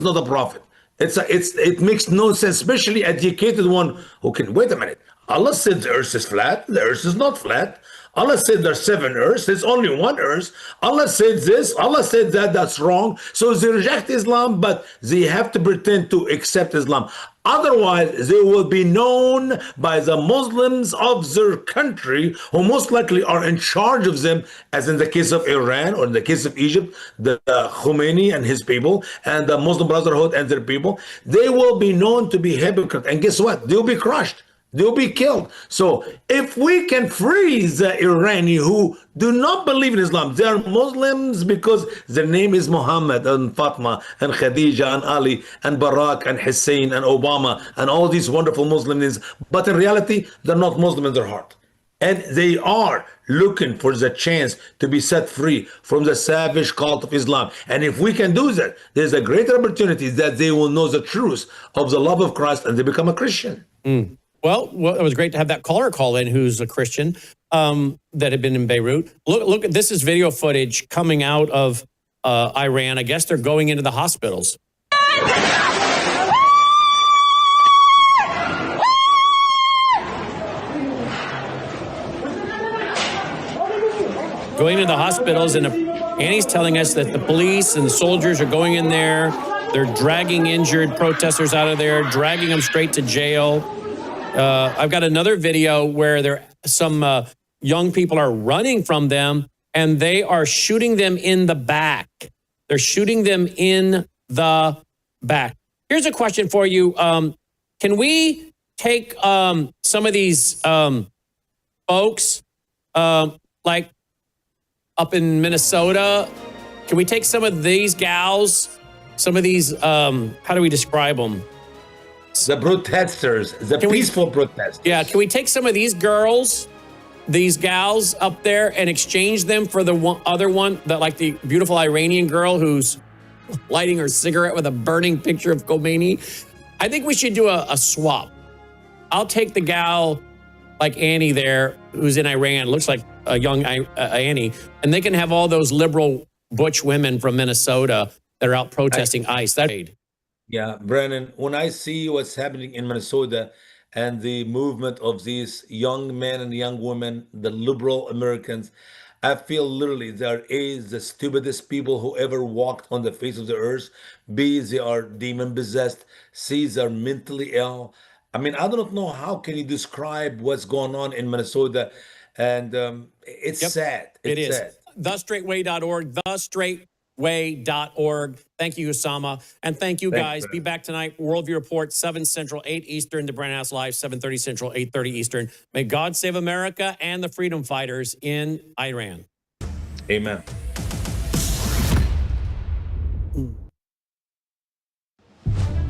not a prophet. It makes no sense, especially educated one who can wait a minute. Allah said the earth is flat, the earth is not flat. Allah said there's seven earths, there's only one earth. Allah said this, Allah said that, that's wrong. So they reject Islam, but they have to pretend to accept Islam. Otherwise, they will be known by the Muslims of their country, who most likely are in charge of them, as in the case of Iran or in the case of Egypt, the Khomeini and his people, and the Muslim Brotherhood and their people. They will be known to be hypocrites. And guess what? They'll be crushed. They'll be killed. So if we can freeze the Iranian who do not believe in Islam, they are Muslims because their name is Muhammad and Fatma and Khadija and Ali and Barack and Hussein and Obama and all these wonderful Muslim names. But in reality, they're not Muslim in their heart. And they are looking for the chance to be set free from the savage cult of Islam. And if we can do that, there's a greater opportunity that they will know the truth of the love of Christ and they become a Christian. Well, it was great to have that caller call in who's a Christian that had been in Beirut. Look, this is video footage coming out of Iran. I guess they're going into the hospitals. Going into the hospitals, and Annie's telling us that the police and the soldiers are going in there. They're dragging injured protesters out of there, dragging them straight to jail. I've got another video where some young people are running from them, and they are shooting them in the back. They're shooting them in the back. Here's a question for you. Can we take some of these folks, like up in Minnesota? Can we take some of these gals, some of these, how do we describe them? The protesters, the peaceful protesters. Yeah, can we take some of these girls, these gals up there, and exchange them for the other one, like the beautiful Iranian girl who's lighting her cigarette with a burning picture of Khomeini? I think we should do a swap. I'll take the gal like Annie there, who's in Iran, looks like a young Annie, and they can have all those liberal butch women from Minnesota that are out protesting ICE. Yeah, Brennan, when I see what's happening in Minnesota and the movement of these young men and young women, the liberal Americans, I feel literally there is the stupidest people who ever walked on the face of the earth. B, they are demon possessed. C, they're mentally ill. I mean, I don't know how can you describe what's going on in Minnesota. And it's sad. It's sad. TheStraightWay.org, TheStraightWay.org. Thank you, Osama. And thank you, guys. Be back tonight. Worldview Report, 7 Central, 8 Eastern. The Brand House Live, 7:30 Central, 8:30 Eastern. May God save America and the freedom fighters in Iran. Amen.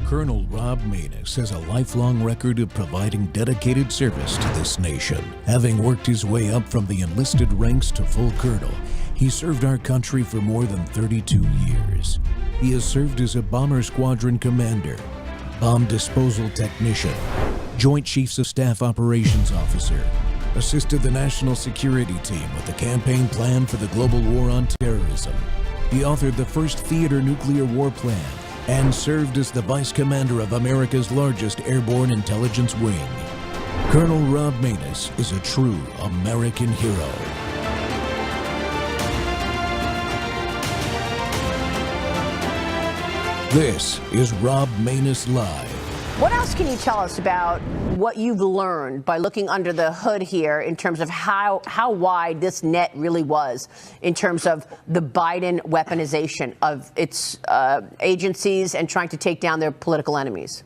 Colonel Rob Maness has a lifelong record of providing dedicated service to this nation. Having worked his way up from the enlisted ranks to full colonel, he served our country for more than 32 years. He has served as a bomber squadron commander, bomb disposal technician, Joint Chiefs of Staff Operations Officer, assisted the National Security Team with the campaign plan for the global war on terrorism. He authored the first theater nuclear war plan and served as the Vice Commander of America's largest airborne intelligence wing. Colonel Rob Maness is a true American hero. This is Rob Maness Live. What else can you tell us about what you've learned by looking under the hood here in terms of how wide this net really was in terms of the Biden weaponization of its agencies and trying to take down their political enemies?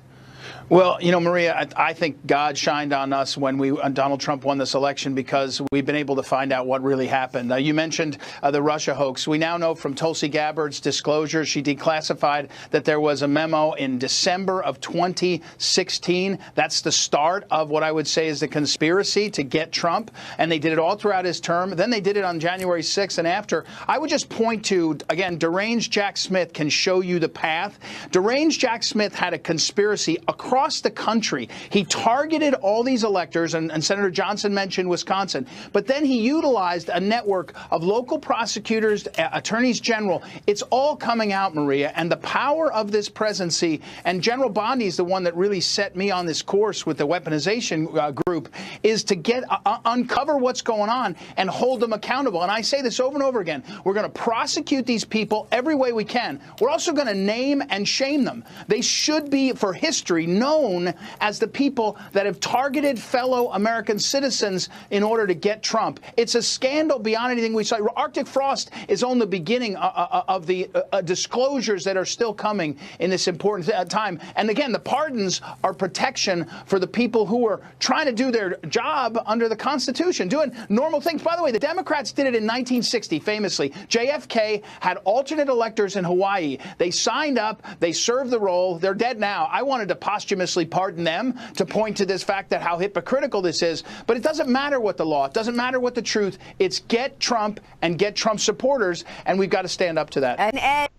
Well, you know, Maria, I think God shined on us when Donald Trump won this election because we've been able to find out what really happened. You mentioned the Russia hoax. We now know from Tulsi Gabbard's disclosure, she declassified that there was a memo in December of 2016. That's the start of what I would say is the conspiracy to get Trump. And they did it all throughout his term. Then they did it on January 6th and after. I would just point to, again, deranged Jack Smith can show you the path. Deranged Jack Smith had a conspiracy across the country. He targeted all these electors, and Senator Johnson mentioned Wisconsin, but then he utilized a network of local prosecutors, attorneys general. It's all coming out, Maria, and the power of this presidency, and General Bondi is the one that really set me on this course with the weaponization group, is to get uncover what's going on and hold them accountable. And I say this over and over again. We're going to prosecute these people every way we can. We're also going to name and shame them. They should be, for history, known as the people that have targeted fellow American citizens in order to get Trump. It's a scandal beyond anything we saw. Arctic frost is only the beginning of the disclosures that are still coming in this important time. And again, the pardons are protection for the people who are trying to do their job under the Constitution, doing normal things. By the way, the Democrats did it in 1960, famously. JFK had alternate electors in Hawaii. They signed up. They served the role. They're dead now. I wanted to posthumously pardon them to point to this fact that how hypocritical this is. But it doesn't matter what the law. It doesn't matter what the truth. It's get Trump and get Trump supporters, and we've got to stand up to that. And Ed.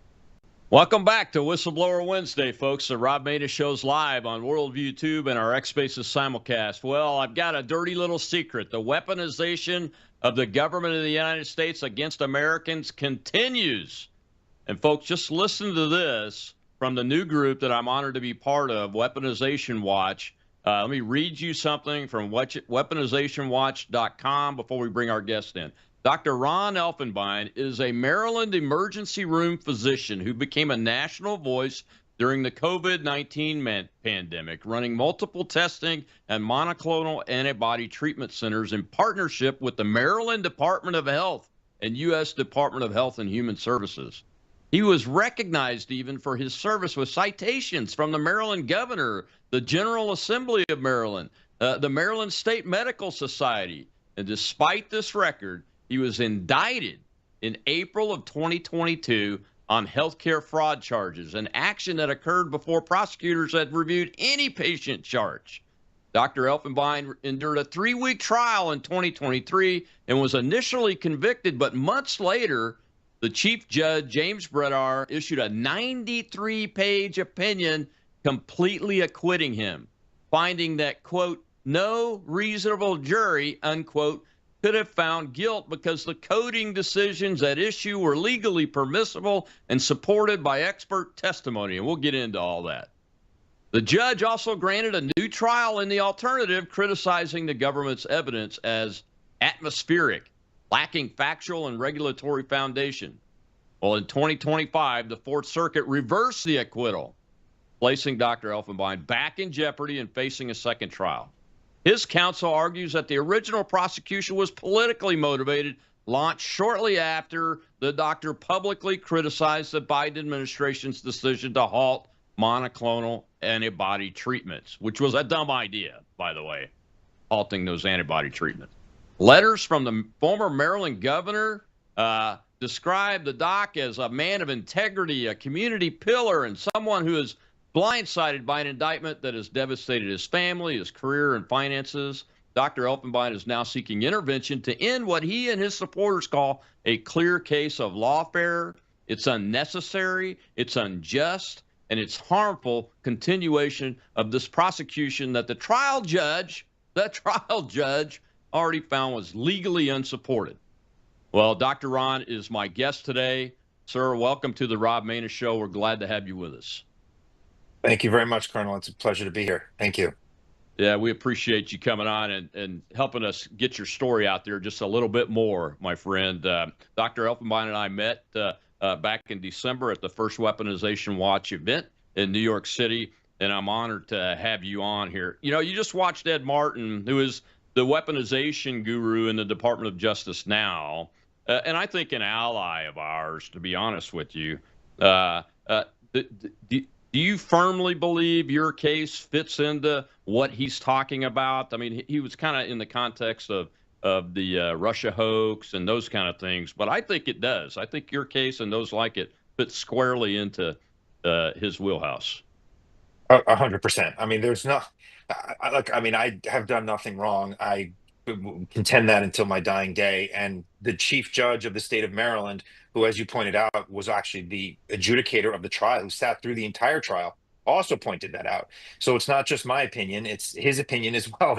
Welcome back to Whistleblower Wednesday, folks. The Rob Maness Show's live on Worldview Tube and our X Spaces simulcast. Well, I've got a dirty little secret. The weaponization of the government of the United States against Americans continues. And folks, just listen to this from the new group that I'm honored to be part of, Weaponization Watch. Let me read you something from weaponizationwatch.com before we bring our guest in. Dr. Ron Elfenbein is a Maryland emergency room physician who became a national voice during the COVID-19 pandemic, running multiple testing and monoclonal antibody treatment centers in partnership with the Maryland Department of Health and U.S. Department of Health and Human Services. He was recognized even for his service with citations from the Maryland governor, the General Assembly of Maryland, the Maryland State Medical Society. And despite this record, he was indicted in April of 2022 on healthcare fraud charges, an action that occurred before prosecutors had reviewed any patient charge. Dr. Elfenbein endured a 3-week trial in 2023 and was initially convicted, but months later, the Chief Judge, James Bredar, issued a 93-page opinion completely acquitting him, finding that, quote, no reasonable jury, unquote, could have found guilt because the coding decisions at issue were legally permissible and supported by expert testimony. And we'll get into all that. The judge also granted a new trial in the alternative, criticizing the government's evidence as atmospheric, lacking factual and regulatory foundation. Well, in 2025, the Fourth Circuit reversed the acquittal, placing Dr. Elfenbein back in jeopardy and facing a second trial. His counsel argues that the original prosecution was politically motivated, launched shortly after the doctor publicly criticized the Biden administration's decision to halt monoclonal antibody treatments, which was a dumb idea, by the way, halting those antibody treatments. Letters from the former Maryland governor described the doc as a man of integrity, a community pillar, and someone who is blindsided by an indictment that has devastated his family, his career, and finances. Dr. Elfenbein is now seeking intervention to end what he and his supporters call a clear case of lawfare. It's unnecessary, it's unjust, and it's harmful continuation of this prosecution that the trial judge already found was legally unsupported. Well, Dr. Ron is my guest today. Sir, welcome to the Rob Maness Show. We're glad to have you with us. Thank you very much, Colonel. It's a pleasure to be here. Thank you. Yeah, we appreciate you coming on and helping us get your story out there just a little bit more, my friend. Dr. Elfenbein and I met back in December at the first Weaponization Watch event in New York City, and I'm honored to have you on here. You know, you just watched Ed Martin, who is the weaponization guru in the Department of Justice now, and I think an ally of ours, to be honest with you. Do you firmly believe your case fits into what he's talking about? I mean, he was kind of in the context of the Russia hoax and those kind of things, but I think it does. I think your case and those like it fit squarely into his wheelhouse. 100%. I mean, there's no, I have done nothing wrong. I contend that until my dying day. And the chief judge of the state of Maryland, who, as you pointed out, was actually the adjudicator of the trial, who sat through the entire trial, also pointed that out. So it's not just my opinion; it's his opinion as well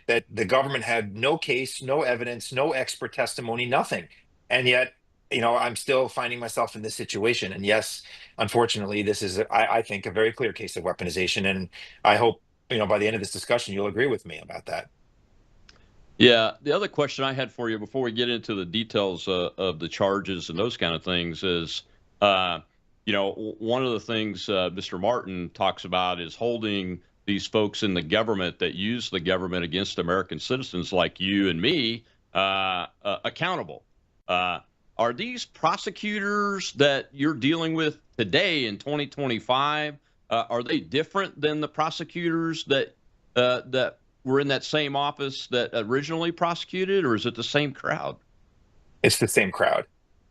that the government had no case, no evidence, no expert testimony, nothing, and yet. I'm still finding myself in this situation. And yes, unfortunately, this is, I think, a very clear case of weaponization. And I hope, by the end of this discussion, you'll agree with me about that. Yeah, the other question I had for you before we get into the details of the charges and those kind of things is, one of the things Mr. Martin talks about is holding these folks in the government that use the government against American citizens like you and me accountable. Are these prosecutors that you're dealing with today in 2025? Are they different than the prosecutors that were in that same office that originally prosecuted, or is it the same crowd? It's the same crowd.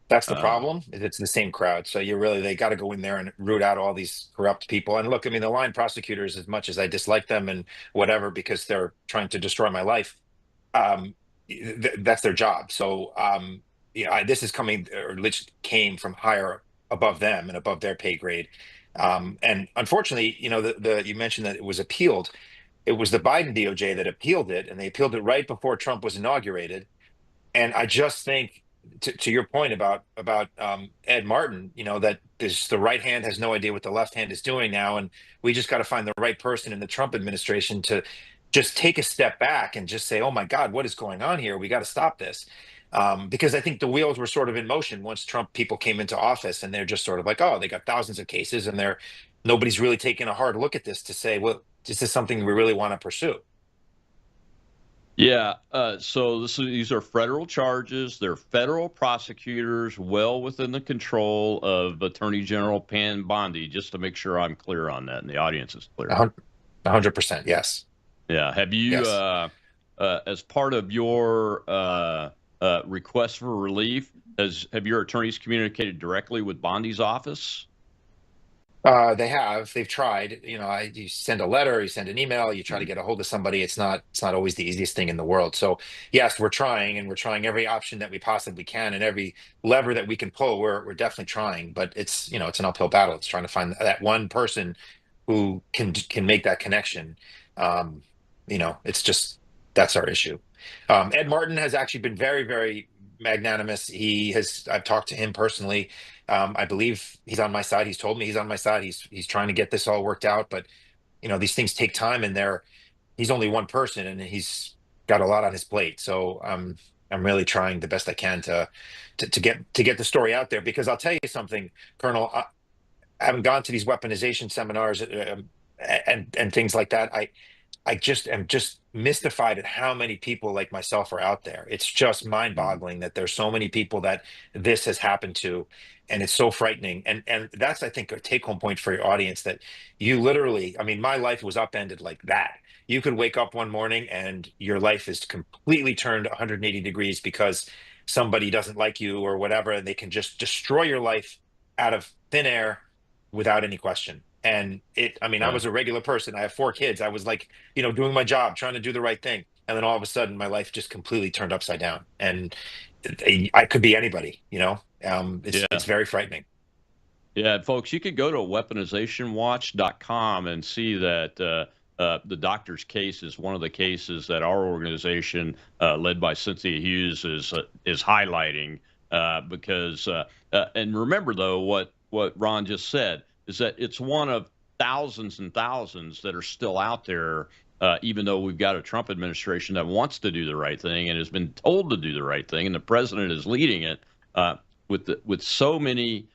That's the problem. Is it's the same crowd. So they got to go in there and root out all these corrupt people. And look, I mean, the line prosecutors, as much as I dislike them and whatever, because they're trying to destroy my life, that's their job. So, this is coming, or at least came from higher above them and above their pay grade. And unfortunately, you mentioned that it was appealed. It was the Biden DOJ that appealed it, and they appealed it right before Trump was inaugurated. And I just think, to your point about Ed Martin, that the right hand has no idea what the left hand is doing now, and we just got to find the right person in the Trump administration to just take a step back and just say, "Oh my God, what is going on here? We got to stop this." Because I think the wheels were sort of in motion once Trump people came into office, and they're just sort of like, "Oh, they got thousands of cases, and nobody's really taking a hard look at this to say, well, is this something we really want to pursue?" Yeah. So these are federal charges. They're federal prosecutors, well within the control of Attorney General Pam Bondi. Just to make sure I'm clear on that, and the audience is clear. 100%, yes. Yeah. Have you, Yes. as part of your request for relief, have your attorneys communicated directly with Bondi's office? They've tried. You send a letter, you send an email, you try to get a hold of somebody. It's not always the easiest thing in the world. So yes, we're trying, and we're trying every option that we possibly can, and every lever that we can pull. We're definitely trying, but it's it's an uphill battle. It's trying to find that one person who can make that connection. It's just, that's our issue. Ed Martin has actually been very, very magnanimous. I've talked to him personally. I believe he's on my side. He's told me he's on my side. He's trying to get this all worked out, but these things take time, and he's only one person, and he's got a lot on his plate. So I'm really trying the best I can to get the story out there, because I'll tell you something, Colonel. I haven't gone to these weaponization seminars and things like that. I just am just mystified at how many people like myself are out there. It's just mind-boggling that there's so many people that this has happened to, and it's so frightening. And that's, I think, a take-home point for your audience, that you literally, I mean, my life was upended like that. You could wake up one morning and your life is completely turned 180 degrees because somebody doesn't like you or whatever, and they can just destroy your life out of thin air without any question. And I was a regular person. I have 4 kids. I was like, doing my job, trying to do the right thing. And then all of a sudden my life just completely turned upside down. And I could be anybody, it's very frightening. Yeah, folks, you could go to weaponizationwatch.com and see that the doctor's case is one of the cases that our organization, led by Cynthia Hughes, is highlighting, because and remember, though, what Ron just said is that it's one of thousands and thousands that are still out there, even though we've got a Trump administration that wants to do the right thing and has been told to do the right thing, and the president is leading it, with so many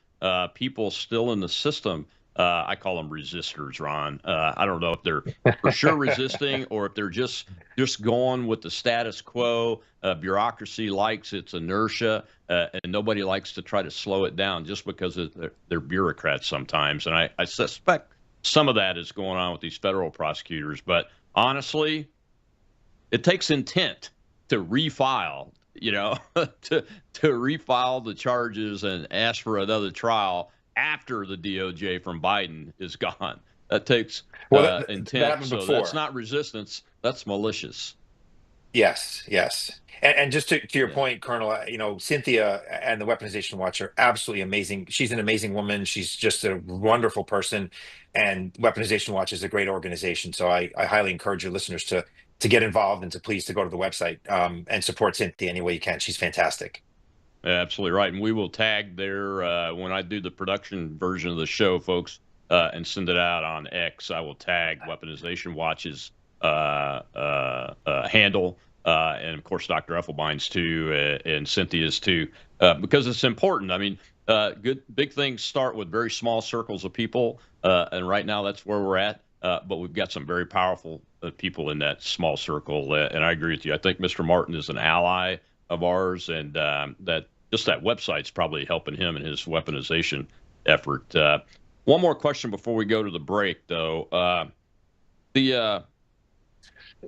people still in the system. I call them resistors, Ron. I don't know if they're for sure resisting or if they're just going with the status quo. Bureaucracy likes its inertia, and nobody likes to try to slow it down just because they're bureaucrats sometimes. And I suspect some of that is going on with these federal prosecutors. But honestly, it takes intent to refile, to refile the charges and ask for another trial after the DOJ from Biden is gone. That takes intent. That happened so before. that's not resistance. That's malicious. Yes, yes. And just to your Yeah. point, Colonel, Cynthia and the Weaponization Watch are absolutely amazing. She's an amazing woman. She's just a wonderful person. And Weaponization Watch is a great organization. So I highly encourage your listeners to get involved and to please to go to the website and support Cynthia any way you can. She's fantastic. Absolutely right. And we will tag there when I do the production version of the show, folks, and send it out on X. I will tag Weaponization Watch's handle, and of course Dr. Effelbein's too, and Cynthia's too, because it's important. I mean, good big things start with very small circles of people, and right now that's where we're at. But we've got some very powerful people in that small circle, and I agree with you. I think Mr. Martin is an ally of ours, and that website's probably helping him in his weaponization effort. One more question before we go to the break, though. The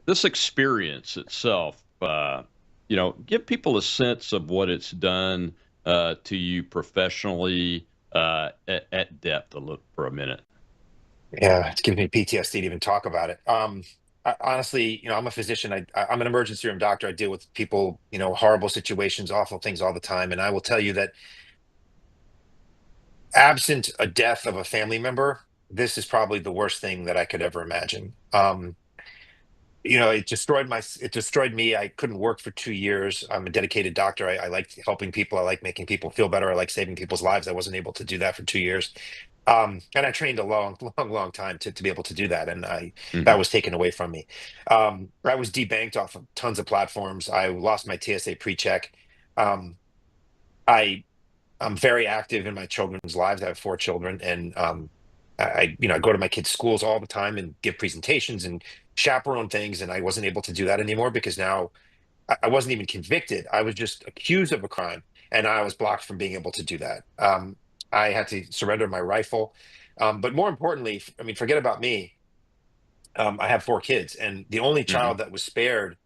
This experience itself, give people a sense of what it's done to you professionally at depth for a minute. Yeah, it's giving me PTSD to even talk about it. Honestly, I'm a physician. I'm an emergency room doctor. I deal with people, horrible situations, awful things all the time. And I will tell you that absent a death of a family member, this is probably the worst thing that I could ever imagine. It destroyed me. I couldn't work for 2 years. I'm a dedicated doctor. I like helping people. I like making people feel better. I like saving people's lives. I wasn't able to do that for 2 years. And I trained a long, long, long time to be able to do that. And that Hmm. was taken away from me. I was debanked off of tons of platforms. I lost my TSA pre-check. Um, I I'm very active in my children's lives. I have 4 children, and I go to my kids' schools all the time and give presentations and chaperone things. And I wasn't able to do that anymore because now I wasn't even convicted. I was just accused of a crime, and I was blocked from being able to do that. I had to surrender my rifle. But more importantly, I mean, forget about me. I have 4 kids, and the only Hmm. child that was spared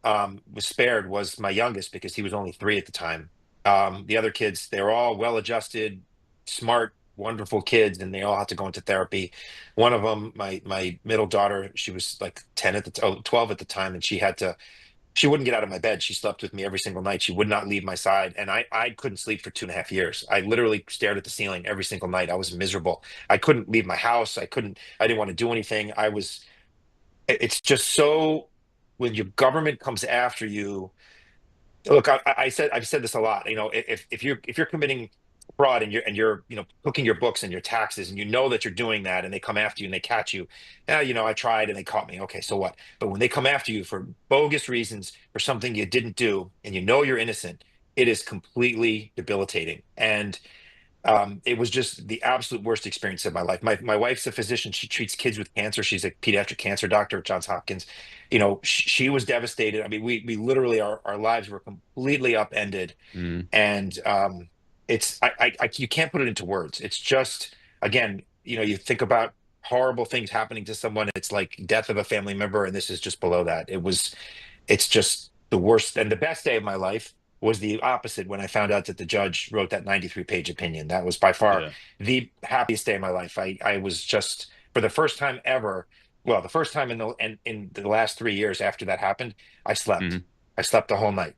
was my youngest because he was only 3 at the time. The other kids, they were all well-adjusted, smart, wonderful kids, and they all had to go into therapy. One of them, my middle daughter, she was like 12 at the time, and she wouldn't get out of my bed. She slept with me every single night. She would not leave my side. And I couldn't sleep for 2.5 years. I literally stared at the ceiling every single night. I was miserable. I couldn't leave my house. I didn't want to do anything. It's just so, when your government comes after you. Look, I've said this a lot. If you're committing fraud and you're cooking your books and your taxes and you know that you're doing that and they come after you and they catch you, yeah, I tried and they caught me. Okay, so what? But when they come after you for bogus reasons for something you didn't do and you know you're innocent, it is completely debilitating. And it was just the absolute worst experience of my life. My wife's a physician. She treats kids with cancer. She's a pediatric cancer doctor at Johns Hopkins. She was devastated. I mean, we literally, our lives were completely upended. Hmm. And you can't put it into words. It's just, again, you think about horrible things happening to someone. It's like death of a family member, and this is just below that. It's just the worst. And the best day of my life was the opposite, when I found out that the judge wrote that 93-page opinion. That was by far Yeah. the happiest day of my life. I was just, for the first time ever, well, the first time in the last 3 years after that happened, I slept. Hmm. I slept the whole night.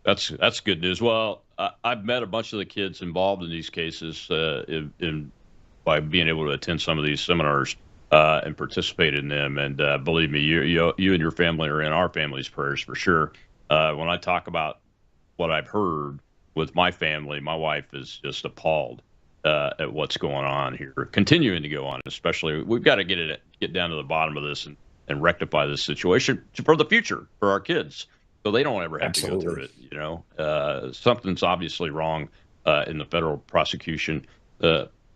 That's good news. Well, I've met a bunch of the kids involved in these cases by being able to attend some of these seminars and participate in them. And believe me, you and your family are in our family's prayers for sure. When I talk about what I've heard with my family, my wife is just appalled at what's going on here, continuing to go on. Especially, we've got to get down to the bottom of this and rectify this situation for the future for our kids, so they don't ever have to go through Absolutely. it. Something's obviously wrong in the federal prosecution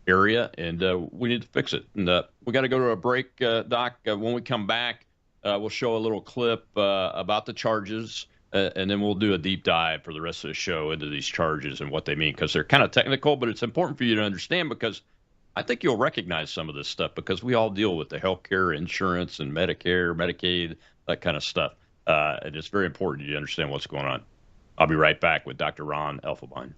area, and we need to fix it. And we got to go to a break, Doc. When we come back, we'll show a little clip about the charges, and then we'll do a deep dive for the rest of the show into these charges and what they mean, because they're kind of technical, but it's important for you to understand, because I think you'll recognize some of this stuff, because we all deal with the healthcare, insurance, and Medicare, Medicaid, that kind of stuff. And it's very important you understand what's going on. I'll be right back with Dr. Ron Elfelbein.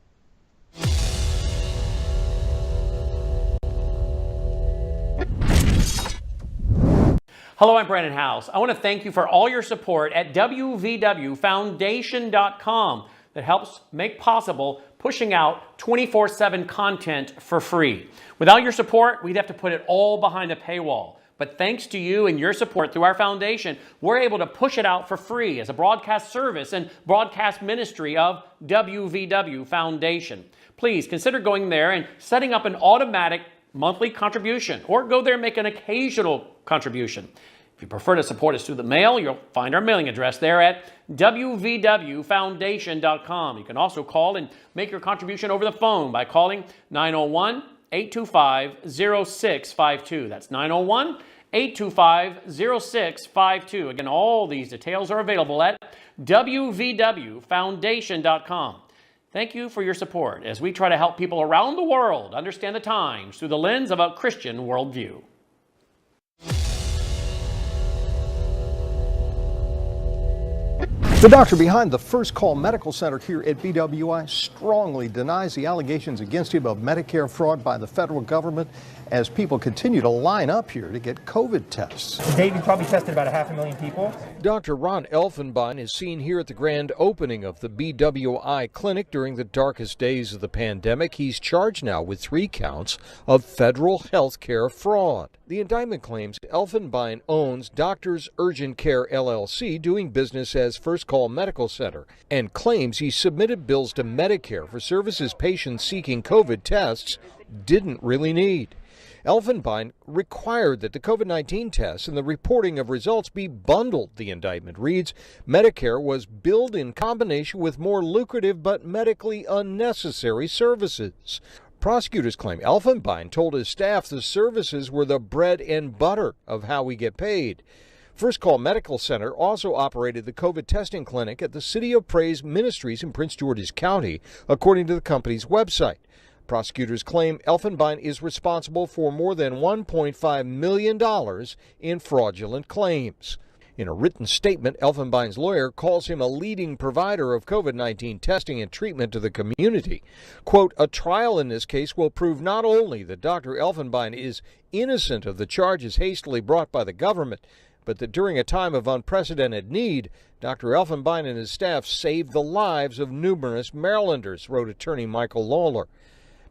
Hello, I'm Brandon House. I want to thank you for all your support at WVWFoundation.com that helps make possible pushing out 24/7 content for free. Without your support, we'd have to put it all behind a paywall. But thanks to you and your support through our foundation, we're able to push it out for free as a broadcast service and broadcast ministry of WVW Foundation. Please consider going there and setting up an automatic monthly contribution, or go there and make an occasional contribution. If you prefer to support us through the mail, you'll find our mailing address there at WVWFoundation.com. You can also call and make your contribution over the phone by calling 901-825-0652. That's 901-825-0652. Again, all these details are available at WVWFoundation.com. Thank you for your support as we try to help people around the world understand the times through the lens of a Christian worldview. The doctor behind the First Call Medical Center here at BWI strongly denies the allegations against him of Medicare fraud by the federal government as people continue to line up here to get COVID tests. To date, we probably tested about 500,000 people. Dr. Ron Elfenbein is seen here at the grand opening of the BWI clinic during the darkest days of the pandemic. He's charged now with 3 counts of federal health care fraud. The indictment claims Elfenbein owns Doctors Urgent Care LLC, doing business as First Call Medical Center, and claims he submitted bills to Medicare for services patients seeking COVID tests didn't really need. Elfenbein required that the COVID-19 tests and the reporting of results be bundled, the indictment reads. Medicare was billed in combination with more lucrative but medically unnecessary services. Prosecutors claim Elfenbein told his staff the services were the bread and butter of how we get paid. First Call Medical Center also operated the COVID testing clinic at the City of Praise Ministries in Prince George's County, according to the company's website. Prosecutors claim Elfenbein is responsible for more than $1.5 million in fraudulent claims. In a written statement, Elfenbein's lawyer calls him a leading provider of COVID-19 testing and treatment to the community. Quote, a trial in this case will prove not only that Dr. Elfenbein is innocent of the charges hastily brought by the government, but that during a time of unprecedented need, Dr. Elfenbein and his staff saved the lives of numerous Marylanders, wrote attorney Michael Lawler.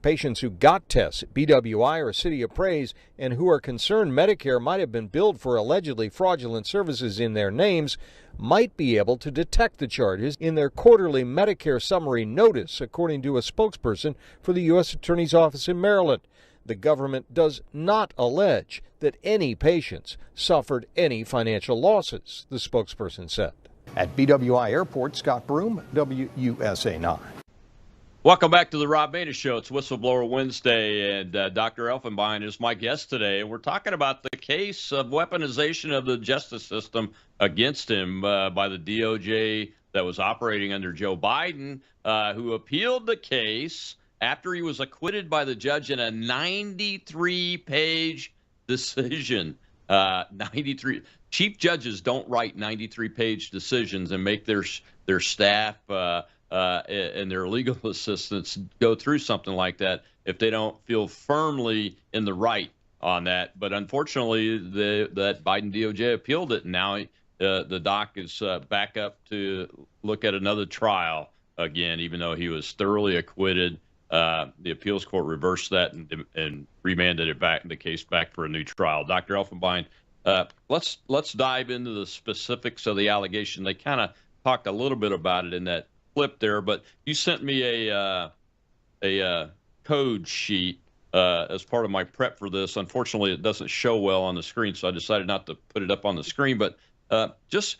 Patients who got tests at BWI or City of Praise and who are concerned Medicare might have been billed for allegedly fraudulent services in their names might be able to detect the charges in their quarterly Medicare summary notice, according to a spokesperson for the U.S. Attorney's Office in Maryland. The government does not allege that any patients suffered any financial losses, the spokesperson said. At BWI Airport, Scott Broom, WUSA 9. Welcome back to the Rob Maness Show. It's Whistleblower Wednesday, and Dr. Elfenbein is my guest today. We're talking about the case of weaponization of the justice system against him by the DOJ that was operating under Joe Biden, who appealed the case after he was acquitted by the judge in a 93-page decision. 93. Chief judges don't write 93-page decisions and make their staff and their legal assistants go through something like that if they don't feel firmly in the right on that. But unfortunately, that Biden DOJ appealed it, and now the doc is back up to look at another trial again, even though he was thoroughly acquitted. The appeals court reversed that and remanded it back, the case back for a new trial. Dr. Elfenbein, let's dive into the specifics of the allegation. They kind of talked a little bit about it in that clip there, but you sent me a code sheet as part of my prep for this. Unfortunately, it doesn't show well on the screen, so I decided not to put it up on the screen. But just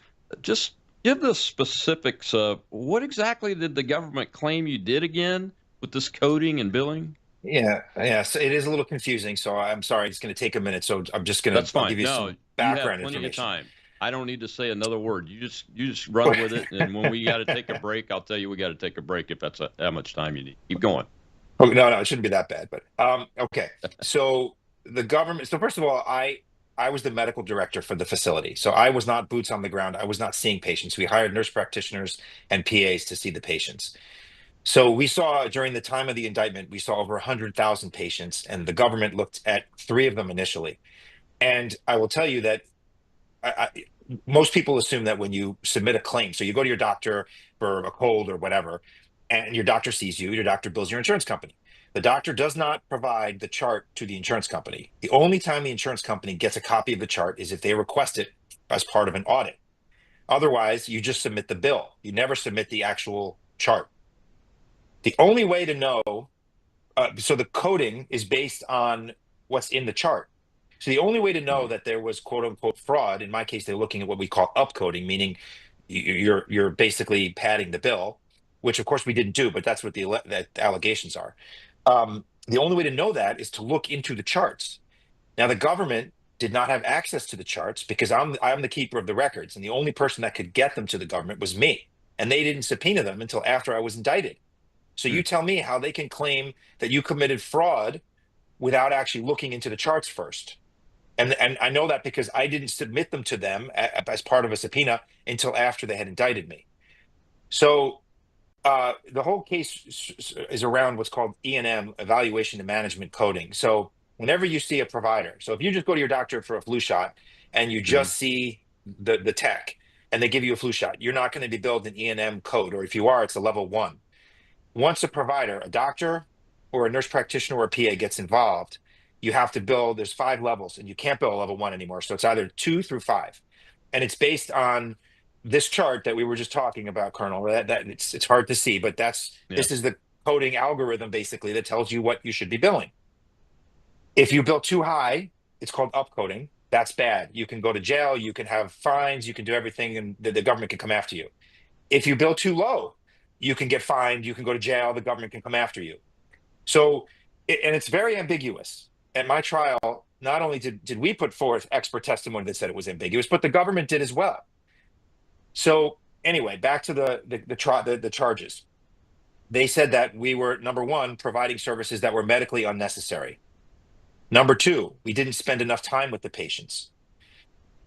give the specifics of what exactly did the government claim you did again with this coding and billing? Yeah. So it is a little confusing. So I'm sorry, it's going to take a minute. So I'm just going to give you some background information. Of time. I don't need to say another word. You just run with it, and when we got to take a break, I'll tell you we got to take a break if that's how much time you need. Keep going. Oh, no, it shouldn't be that bad. But okay. So the government. So first of all, I was the medical director for the facility. So I was not boots on the ground. I was not seeing patients. We hired nurse practitioners and PAs to see the patients. So we saw during the time of the indictment, we saw over 100,000 patients, and the government looked at 3 of them initially. And I will tell you that most people assume that when you submit a claim, so you go to your doctor for a cold or whatever, and your doctor sees you, your doctor bills your insurance company. The doctor does not provide the chart to the insurance company. The only time the insurance company gets a copy of the chart is if they request it as part of an audit. Otherwise, you just submit the bill. You never submit the actual chart. The only way to know, so the coding is based on what's in the chart. So the only way to know that there was quote unquote fraud, in my case, they're looking at what we call upcoding, meaning you're basically padding the bill, which of course we didn't do, but that's what the allegations are. The only way to know that is to look into the charts. Now, the government did not have access to the charts because I'm the keeper of the records, and the only person that could get them to the government was me. And they didn't subpoena them until after I was indicted. So you tell me how they can claim that you committed fraud without actually looking into the charts first. And I know that because I didn't submit them to them as part of a subpoena until after they had indicted me. So the whole case is around what's called E&M, evaluation and management coding. So whenever you see a provider, so if you just go to your doctor for a flu shot and you just see the tech and they give you a flu shot, you're not going to be billed an E&M code, or if you are, it's a level 1. Once a provider, a doctor or a nurse practitioner or a PA gets involved, you have to bill, there's 5 levels, and you can't bill a level 1 anymore. So it's either 2 through 5. And it's based on this chart that we were just talking about, Colonel. That it's hard to see, but this is the coding algorithm basically that tells you what you should be billing. If you bill too high, it's called upcoding. That's bad. You can go to jail, you can have fines, you can do everything, and the government can come after you. If you bill too low, you can get fined, you can go to jail, the government can come after you. So, and it's very ambiguous. At my trial, not only did we put forth expert testimony that said it was ambiguous, but the government did as well. So anyway, back to the charges. They said that we were, number 1, providing services that were medically unnecessary. Number 2, we didn't spend enough time with the patients.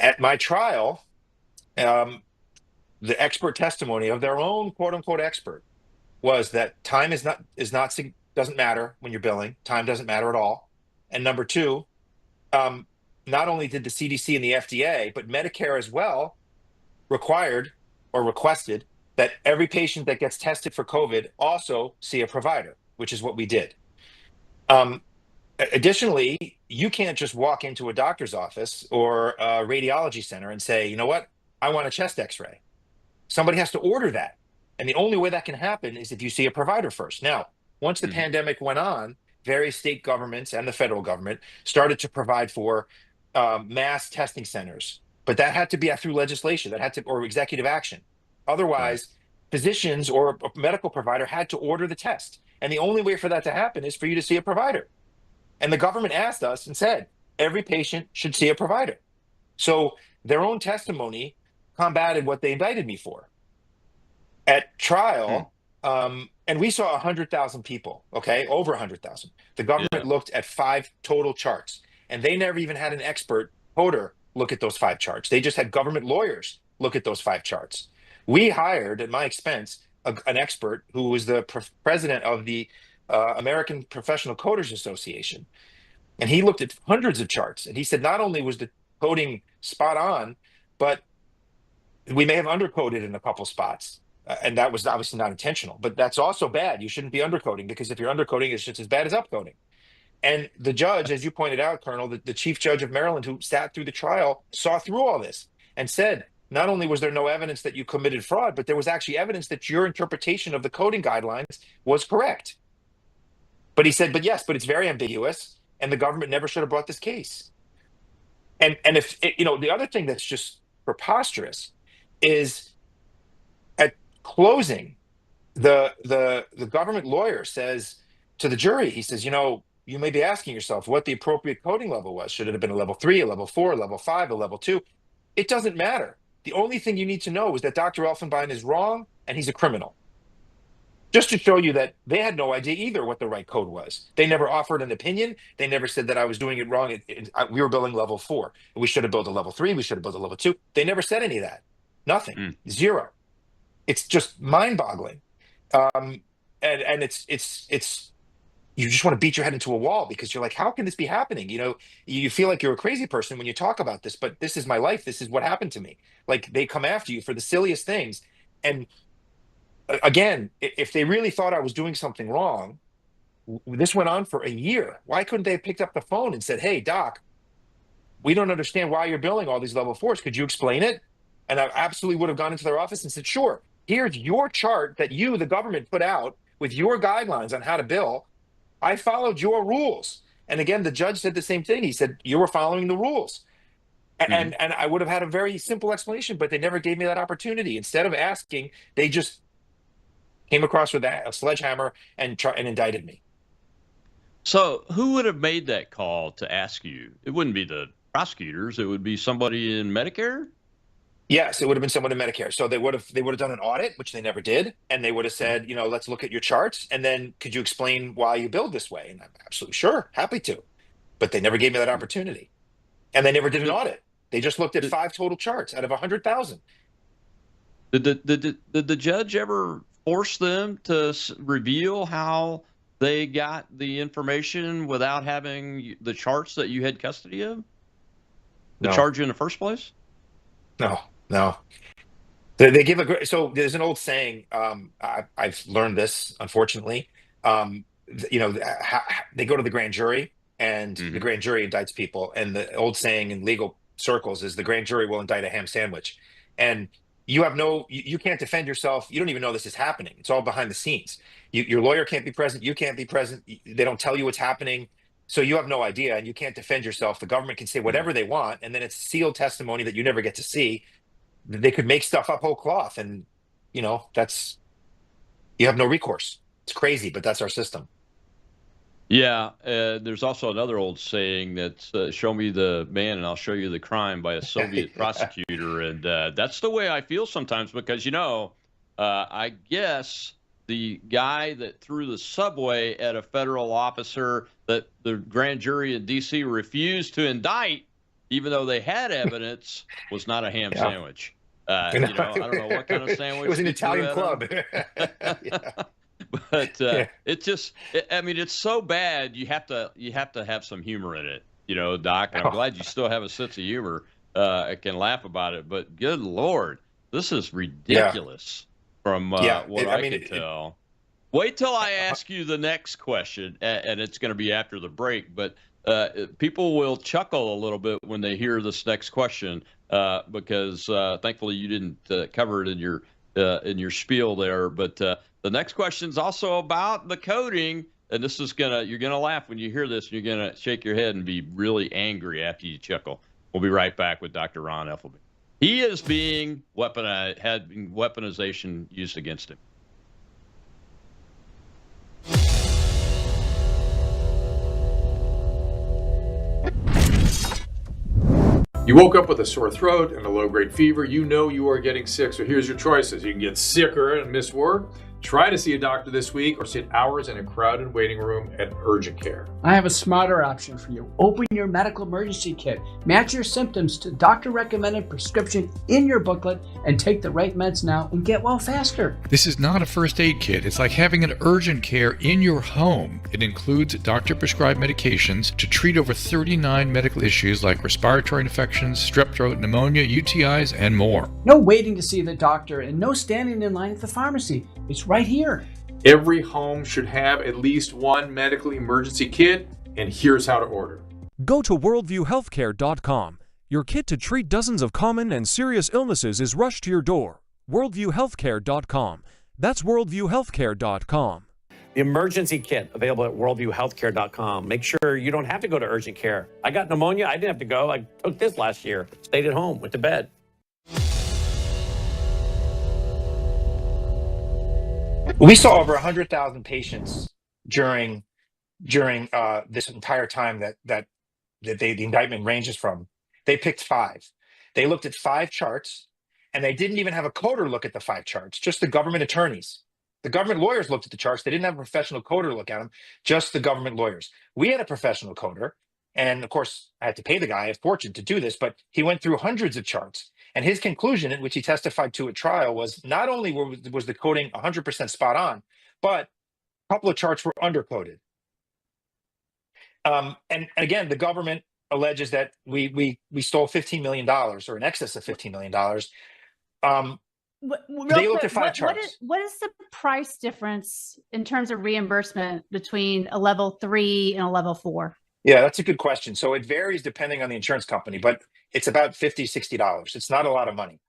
At my trial, the expert testimony of their own quote unquote expert was that time doesn't matter when you're billing. Time doesn't matter at all. And number 2, not only did the CDC and the FDA, but Medicare as well required or requested that every patient that gets tested for COVID also see a provider, which is what we did. Additionally, you can't just walk into a doctor's office or a radiology center and say, you know what, I want a chest x-ray. Somebody has to order that. And the only way that can happen is if you see a provider first. Now, once the pandemic went on, various state governments and the federal government started to provide for mass testing centers. But that had to be through legislation, or executive action. Otherwise, physicians or a medical provider had to order the test. And the only way for that to happen is for you to see a provider. And the government asked us and said, every patient should see a provider. So their own testimony combated what they indicted me for. At trial, and we saw 100,000 people, okay, over 100,000. The government looked at 5 total charts, and they never even had an expert coder look at those 5 charts. They just had government lawyers look at those 5 charts. We hired, at my expense, an expert who was the president of the American Professional Coders Association. And he looked at hundreds of charts, and he said not only was the coding spot on, but we may have undercoded in a couple spots. And that was obviously not intentional, but that's also bad. You shouldn't be undercoding, because if you're undercoding, it's just as bad as upcoding. And the judge, as you pointed out, Colonel, the chief judge of Maryland who sat through the trial, saw through all this and said, not only was there no evidence that you committed fraud, but there was actually evidence that your interpretation of the coding guidelines was correct. But he said, but it's very ambiguous, and the government never should have brought this case. And if the other thing that's just preposterous is at closing, the government lawyer says to the jury, he says, you may be asking yourself what the appropriate coding level was. Should it have been a level 3, a level 4, a level 5, a level 2? It doesn't matter. The only thing you need to know is that Dr. Elfenbein is wrong and he's a criminal. Just to show you that they had no idea either what the right code was. They never offered an opinion. They never said that I was doing it wrong. We were billing level 4. We should have built a level 3. We should have built a level 2. They never said any of that. Nothing. Zero. It's just mind-boggling. And it's you just want to beat your head into a wall because you're like, how can this be happening? You feel like you're a crazy person when you talk about this, but this is my life. This is what happened to me. Like, they come after you for the silliest things. And again, if they really thought I was doing something wrong, this went on for a year. Why couldn't they have picked up the phone and said, hey, doc, we don't understand why you're billing all these level fours. Could you explain it? And I absolutely would have gone into their office and said, sure, here's your chart that you, the government, put out with your guidelines on how to bill. I followed your rules. And again, the judge said the same thing. He said, you were following the rules. And I would have had a very simple explanation, but they never gave me that opportunity. Instead of asking, they just came across with a sledgehammer and indicted me. So who would have made that call to ask you? It wouldn't be the prosecutors. It would be somebody in Medicare. Yes, it would have been someone in Medicare. So they would have done an audit, which they never did, and they would have said, let's look at your charts, and then could you explain why you billed this way? And I'm absolutely sure, happy to, but they never gave me that opportunity, and they never did an audit. They just looked at 5 total charts out of 100,000. Did the judge ever force them to reveal how they got the information without having the charts that you had custody of? To charge you in the first place? No. They give so there's an old saying. I've learned this, unfortunately. They go to the grand jury, and the grand jury indicts people. And the old saying in legal circles is the grand jury will indict a ham sandwich. And you can't defend yourself. You don't even know this is happening. It's all behind the scenes. Your lawyer can't be present. You can't be present. They don't tell you what's happening. So you have no idea, and you can't defend yourself. The government can say whatever they want, and then it's sealed testimony that you never get to see. They could make stuff up whole cloth, and you have no recourse. It's crazy, but that's our system. Yeah, there's also another old saying that's show me the man and I'll show you the crime, by a Soviet prosecutor. And that's the way I feel sometimes because, I guess the guy that threw the subway at a federal officer that the grand jury in D.C. refused to indict, even though they had evidence, was not a ham sandwich. I don't know what kind of sandwich. It was an Italian club. But it's so bad. You have to have some humor in it, Doc. And I'm glad you still have a sense of humor. I can laugh about it, but good Lord, this is ridiculous from what I can tell. Wait till I ask you the next question, and it's going to be after the break. But people will chuckle a little bit when they hear this next question because thankfully you didn't cover it in your spiel there. But the next question is also about the coding, and you're gonna laugh when you hear this, and you're gonna shake your head and be really angry after you chuckle. We'll be right back with Dr. Ron Effelbein. He is being weaponization used against him. You woke up with a sore throat and a low-grade fever. You know you are getting sick, so here's your choices. You can get sicker and miss work. Try to see a doctor this week or sit hours in a crowded waiting room at urgent care. I have a smarter option for you. Open your medical emergency kit. Match your symptoms to doctor-recommended prescription in your booklet and take the right meds now and get well faster. This is not a first aid kit. It's like having an urgent care in your home. It includes doctor-prescribed medications to treat over 39 medical issues like respiratory infections, strep throat, pneumonia, UTIs, and more. No waiting to see the doctor and no standing in line at the pharmacy. It's right here. Every home should have at least one medical emergency kit, and here's how to order. Go to worldviewhealthcare.com. Your kit to treat dozens of common and serious illnesses is rushed to your door. worldviewhealthcare.com. That's worldviewhealthcare.com. The emergency kit available at worldviewhealthcare.com. Make sure you don't have to go to urgent care. I got pneumonia. I didn't have to go. I took this last year. Stayed at home, went to bed. We saw over 100,000 patients during this entire time that the indictment ranges from. They picked 5. They looked at 5 charts, and they didn't even have a coder look at the 5 charts, just the government attorneys. The government lawyers looked at the charts. They didn't have a professional coder look at them, just the government lawyers. We had a professional coder, and of course, I had to pay the guy a fortune to do this, but he went through hundreds of charts. And his conclusion, in which he testified to at trial, was not only was the coding 100% spot on, but a couple of charts were undercoded. And again, the government alleges that we stole $15 million or in excess of $15 million. Real They looked quick, at five charts. what is the price difference in terms of reimbursement between a level 3 and a level 4? Yeah, that's a good question. So it varies depending on the insurance company, but it's about $50, $60. It's not a lot of money.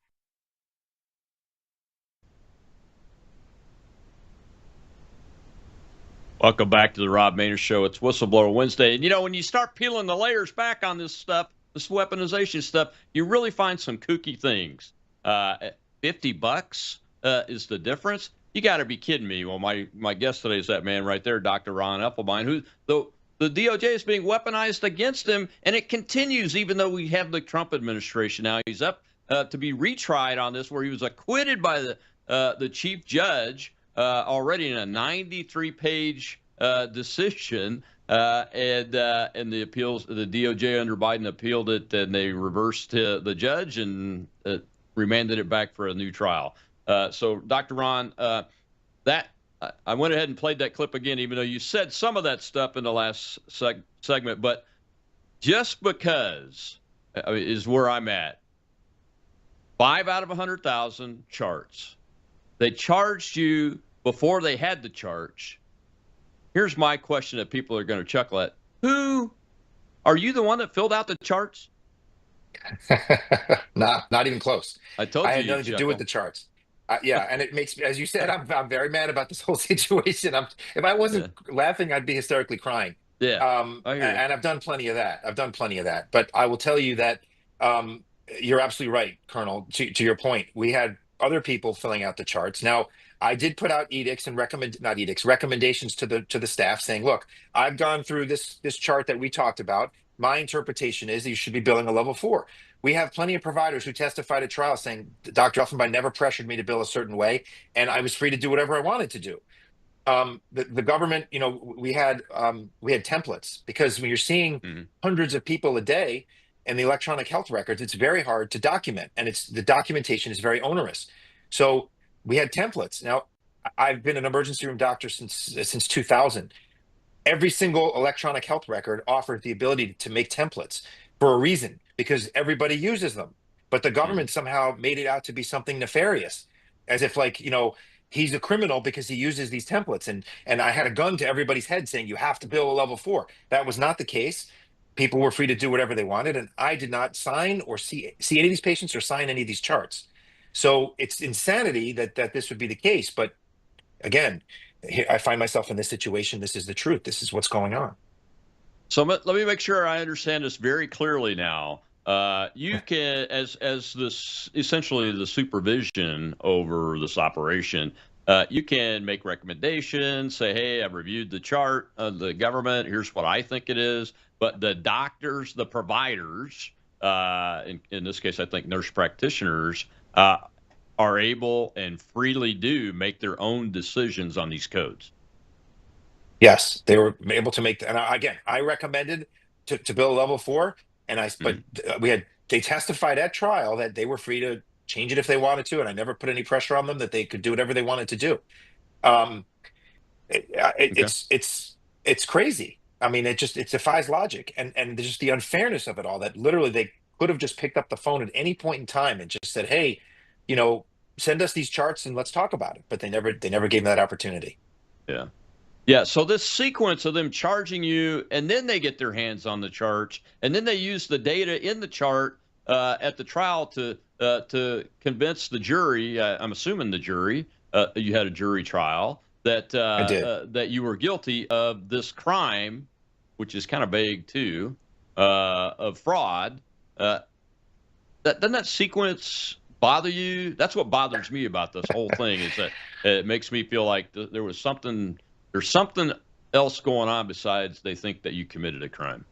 Welcome back to the Rob Maness Show. It's Whistleblower Wednesday. And, when you start peeling the layers back on this stuff, this weaponization stuff, you really find some kooky things. $50 is the difference? You got to be kidding me. Well, my guest today is that man right there, Dr. Ron Elfenbein, who the DOJ is being weaponized against him, and it continues even though we have the Trump administration now. He's up to be retried on this, where he was acquitted by the chief judge already in a 93-page decision, and the appeals, the DOJ under Biden appealed it, and they reversed the judge and remanded it back for a new trial. So, Dr. Ron, I went ahead and played that clip again, even though you said some of that stuff in the last segment. But just because is where I'm at. 5 out of 100,000 charts. They charged you before they had the charge. Here's my question that people are going to chuckle at. Are you the one that filled out the charts? Nah, not even close. I told you. I had nothing to do with the charts. Yeah, and it makes me, as you said, I'm very mad about this whole situation. If I wasn't laughing, I'd be hysterically crying. Yeah, and I've done plenty of that. But I will tell you that you're absolutely right, Colonel. To your point, we had other people filling out the charts. Now, I did put out edicts and recommendations to the staff saying, look, I've gone through this chart that we talked about. My interpretation is that you should be billing a level 4. We have plenty of providers who testified at trial saying Dr. Elfenbein never pressured me to bill a certain way, and I was free to do whatever I wanted to do. The government, we had templates, because when you're seeing hundreds of people a day in the electronic health records, it's very hard to document, and the documentation is very onerous. So we had templates. Now, I've been an emergency room doctor since 2000. Every single electronic health record offers the ability to make templates for a reason, because everybody uses them. But the government somehow made it out to be something nefarious, as if he's a criminal because he uses these templates. And I had a gun to everybody's head saying, you have to bill a level 4. That was not the case. People were free to do whatever they wanted. And I did not sign or see any of these patients or sign any of these charts. So it's insanity that this would be the case. But again, I find myself in this situation. This is the truth. This is what's going on. So let me make sure I understand this very clearly now. You can, as this essentially the supervision over this operation, you can make recommendations, say, hey, I've reviewed the chart of the government. Here's what I think it is. But the doctors, the providers, in this case, I think nurse practitioners, are able and freely do make their own decisions on these codes. Yes, they were able to make. And again, I recommended to bill level 4, but they testified at trial that they were free to change it if they wanted to, and I never put any pressure on them, that they could do whatever they wanted to do. It's crazy. I mean, it defies logic, and just the unfairness of it all. That literally they could have just picked up the phone at any point in time and just said, hey, send us these charts and let's talk about it. But they never gave them that opportunity. Yeah. Yeah, so this sequence of them charging you, and then they get their hands on the charts, and then they use the data in the chart at the trial to convince the jury. I'm assuming the jury, you had a jury trial, that you were guilty of this crime, which is kind of vague too, of fraud. Doesn't that sequence bother you? That's what bothers me about this whole thing, is that it makes me feel like there's something else going on besides they think that you committed a crime.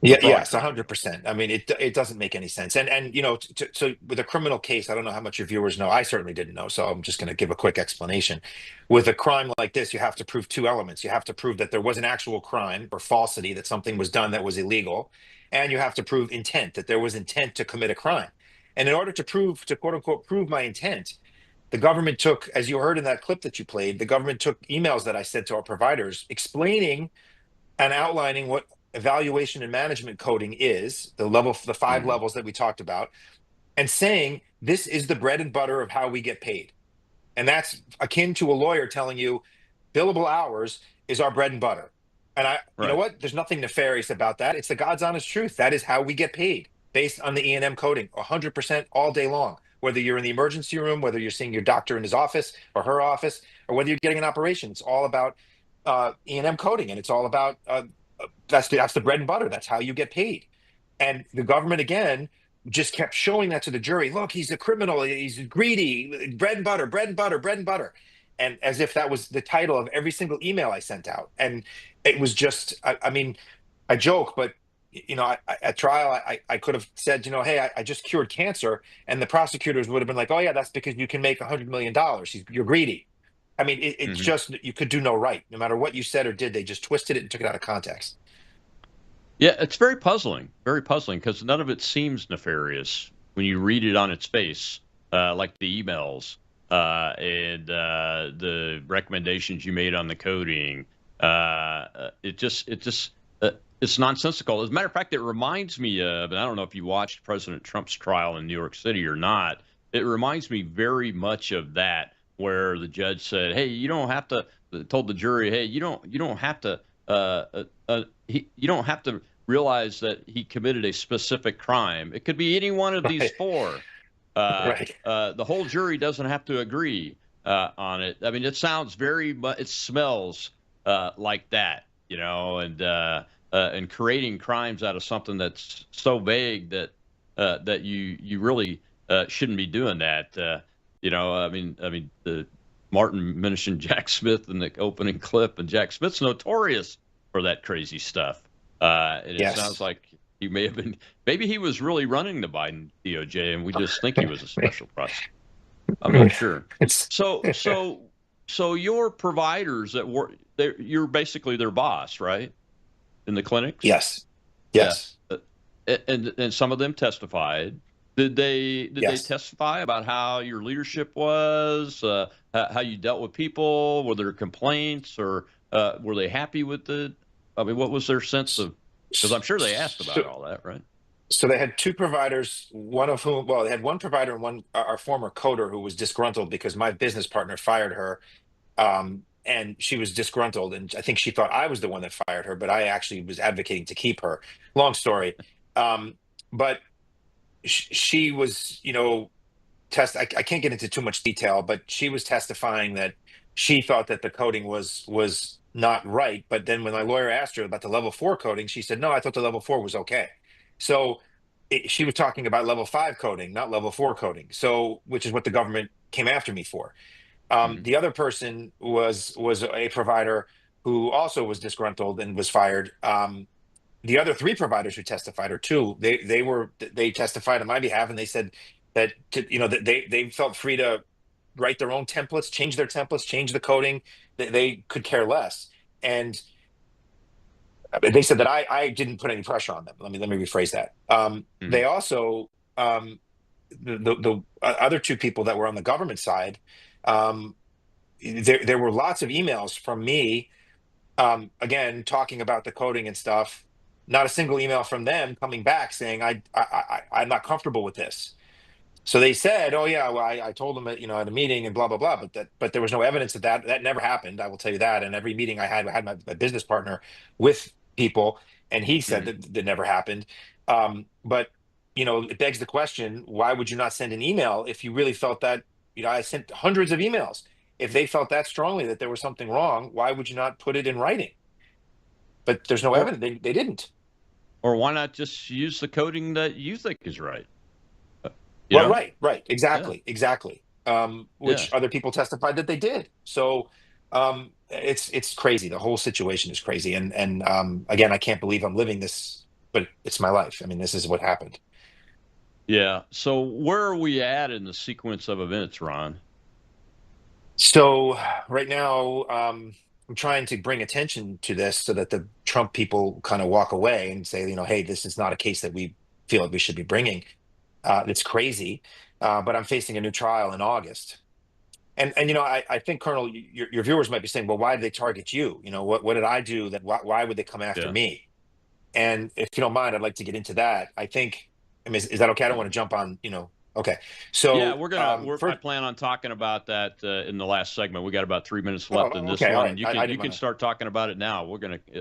Yeah, yes, 100%. I mean, it doesn't make any sense. And so with a criminal case, I don't know how much your viewers know. I certainly didn't know, so I'm just going to give a quick explanation. With a crime like this, you have to prove 2 elements. You have to prove that there was an actual crime or falsity, that something was done that was illegal, and you have to prove intent, that there was intent to commit a crime. And in order to quote unquote prove my intent, the government took, as you heard in that clip that you played, the government took emails that I sent to our providers explaining and outlining what evaluation and management coding is, the 5 levels that we talked about, and saying this is the bread and butter of how we get paid. And that's akin to a lawyer telling you billable hours is our bread and butter. And you know Right. what? There's nothing nefarious about that. It's the God's honest truth. That is how we get paid, based on the E&M coding, 100% all day long. Whether you're in the emergency room, whether you're seeing your doctor in his office or her office, or whether you're getting an operation, it's all about E&M coding, and it's all about that's the bread and butter. That's how you get paid. And the government again just kept showing that to the jury. Look, he's a criminal. He's greedy. Bread and butter, bread and butter, bread and butter. And as if that was the title of every single email I sent out. And it was just, I mean, I joke, but at trial, I could have said, hey, I just cured cancer, and the prosecutors would have been like, oh yeah, that's because you can make $100 million. You're greedy. I mean, it's just, you could do no right. No matter what you said or did, they just twisted it and took it out of context. Yeah, it's very puzzling, because none of it seems nefarious when you read it on its face, like the emails and the recommendations you made on the coding. It's nonsensical. As a matter of fact, it reminds me of, and I don't know if you watched President Trump's trial in New York City or not. It reminds me very much of that, where the judge said, "Hey, you don't have to," told the jury, "Hey, you don't have to." You don't have to realize that he committed a specific crime. It could be any one of these 4. Right. The whole jury doesn't have to agree on it. I mean, it sounds it smells like that, and creating crimes out of something that's so vague that you really shouldn't be doing that. I mean, Martin mentioned Jack Smith in the opening clip, and Jack Smith's notorious for that crazy stuff. And it sounds like he may have been, maybe he was really running the Biden DOJ, and we just think he was a special prosecutor. I'm not sure. So your providers that work, you're basically their boss, right? In the clinics? Yes. Yeah. And some of them testified. Did they testify about how your leadership was, how you dealt with people? Were there complaints, or were they happy with it? I mean, what was their sense of? Because I'm sure they asked about all that, right? So they had 2 providers, one of whom, well, they had one provider and one, our former coder, who was disgruntled because my business partner fired her. And she was disgruntled, and I think she thought I was the one that fired her, but I actually was advocating to keep her. Long story. But she was, I can't get into too much detail, but she was testifying that she thought that the coding was not right. But then when my lawyer asked her about the level 4 coding, she said, no, I thought the level 4 was okay. So she was talking about level 5 coding, not level 4 coding. So, which is what the government came after me for. The other person was a provider who also was disgruntled and was fired. The other 3 providers who testified, or 2, they testified on my behalf, and they said that that they felt free to write their own templates, change their templates, change the coding. They could care less, and they said that I didn't put any pressure on them. Let me rephrase that. They also the other 2 people that were on the government side. There were lots of emails from me, again, talking about the coding and stuff. Not a single email from them coming back saying I'm not comfortable with this. So they said, oh yeah, well, I told them at a meeting and blah blah blah, but there was no evidence that never happened. I will tell you that. And every meeting I had my business partner with people, and he said that never happened. But it begs the question: why would you not send an email if you really felt that? I sent hundreds of emails. If they felt that strongly that there was something wrong, why would you not put it in writing? But there's no evidence. They didn't. Or why not just use the coding that you think is right? Right. Exactly. Which other people testified that they did. So it's crazy. The whole situation is crazy. And again, I can't believe I'm living this, but it's my life. I mean, this is what happened. Yeah. So where are we at in the sequence of events, Ron? So right now, I'm trying to bring attention to this so that the Trump people kind of walk away and say, hey, this is not a case that we feel like we should be bringing. It's crazy, but I'm facing a new trial in August. And I think, Colonel, your viewers might be saying, well, why did they target you? What did I do that? Why would they come after Yeah. me? And if you don't mind, I'd like to get into that. I think, I mean, is that okay? I don't want to jump on, okay. Yeah, So, I plan on talking about that in the last segment. We got about 3 minutes left in this okay, all one, right. and you I can didn't wanna... start talking about it now.